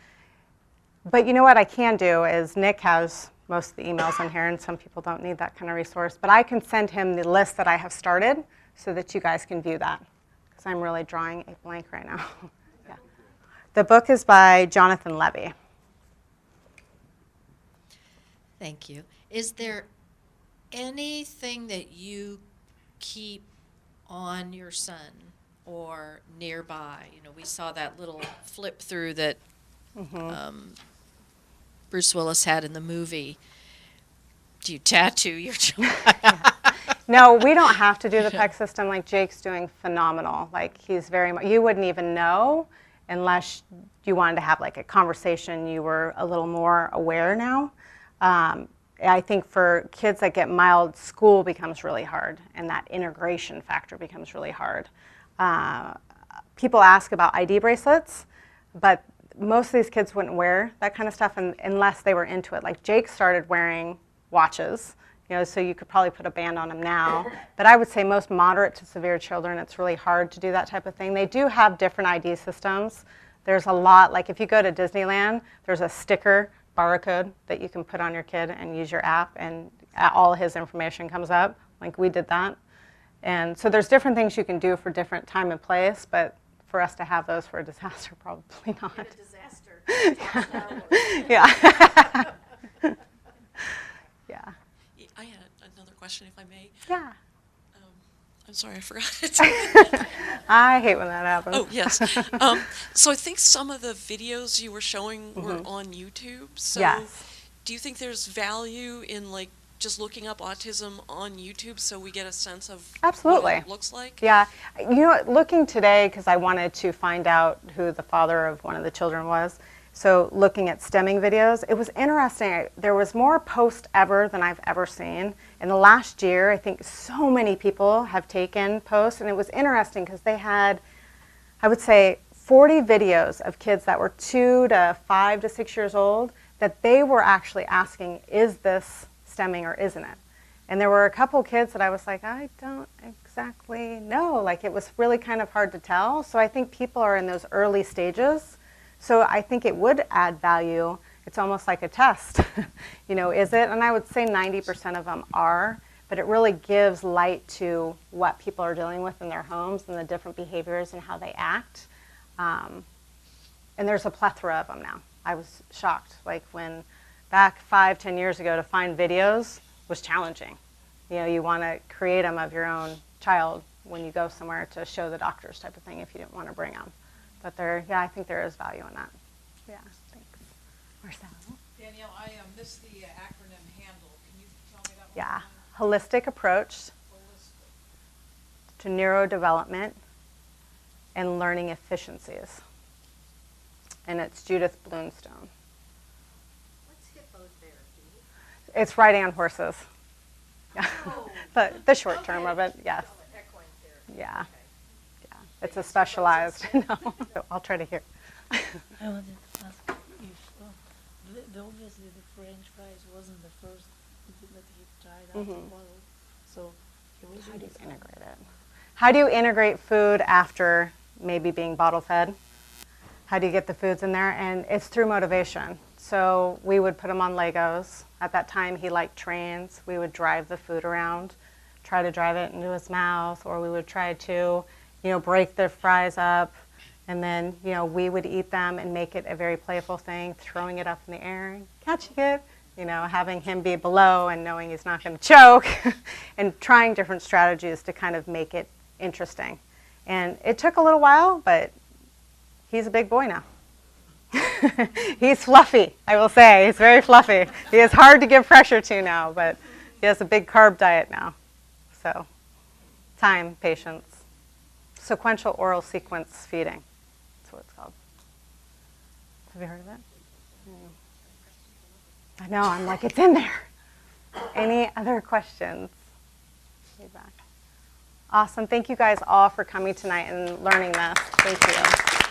But you know what I can do is Nick has most of the emails on here, and some people don't need that kind of resource. But I can send him the list that I have started so that you guys can view that, because I'm really drawing a blank right now. Yeah. The book is by Jonathan Levy. Thank you. Is there anything that you keep on your son or nearby? You know, we saw that little flip through that Bruce Willis had in the movie. Do you tattoo your child? No, we don't have to do the PEC system. Like Jake's doing phenomenal. Like he's very much, you wouldn't even know unless you wanted to have like a conversation. You were a little more aware now. I think for kids that get mild, school becomes really hard, and that integration factor becomes really hard. People ask about ID bracelets, but most of these kids wouldn't wear that kind of stuff unless they were into it. Like Jake started wearing watches, you know, so you could probably put a band on him now. But I would say most moderate to severe children, it's really hard to do that type of thing. They do have different ID systems. There's a lot, like if you go to Disneyland, there's a sticker barcode that you can put on your kid and use your app, and all his information comes up. Like we did that. And so there's different things you can do for different time and place, but for us to have those for a disaster, probably not. A disaster. Yeah. Yeah. I had another question, if I may. Yeah. I'm sorry, I forgot it. I hate when that happens. Oh, yes. So I think some of the videos you were showing were on YouTube. So yes. Do you think there's value in like just looking up autism on YouTube so we get a sense of Absolutely. what it looks like? Yeah. You know, looking today, because I wanted to find out who the father of one of the children was, So looking at stemming videos, it was interesting. There was more posts ever than I've ever seen. In the last year, I think so many people have taken posts, and it was interesting because they had, I would say, 40 videos of kids that were 2 to 5 to 6 years old that they were actually asking, is this stemming or isn't it? And there were a couple kids that I was like, I don't exactly know. Like, it was really kind of hard to tell. So I think people are in those early stages. So I think it would add value. It's almost like a test. You know, is it? And I would say 90% of them are. But it really gives light to what people are dealing with in their homes and the different behaviors and how they act. And there's a plethora of them now. I was shocked. Like, when back 5-10 years ago, to find videos was challenging. You know, you want to create them of your own child when you go somewhere to show the doctors type of thing if you didn't want to bring them. But yeah, I think there is value in that. Yeah, thanks. Marcel? Danielle, I missed the acronym HANDLE. Can you tell me that one? Yeah, holistic approach to neurodevelopment and learning efficiencies. And it's Judith Bloomstone. What's hippotherapy? It's riding on horses. Oh. But the short term of it, yes. Equine therapy. Yeah. Okay. Yeah. It's a specialized. No. I'll try to hear. I wanted to ask if obviously the French fries wasn't the first that he tried out of the bottle. So how do you integrate it? How do you integrate food after maybe being bottle fed? How do you get the foods in there? And it's through motivation. So we would put him on Legos. At that time, he liked trains. We would drive the food around, try to drive it into his mouth, or we would try to, break the fries up, and then, we would eat them and make it a very playful thing, throwing it up in the air and catching it, having him be below and knowing he's not going to choke, and trying different strategies to kind of make it interesting. And it took a little while, but he's a big boy now. He's fluffy, I will say. He's very fluffy. He is hard to give pressure to now, but he has a big carb diet now. So, time, patience. Sequential oral sequence feeding. That's what it's called. Have you heard of it? I know, I'm like, it's in there. Any other questions? Feedback. Awesome. Thank you guys all for coming tonight and learning this. Thank you.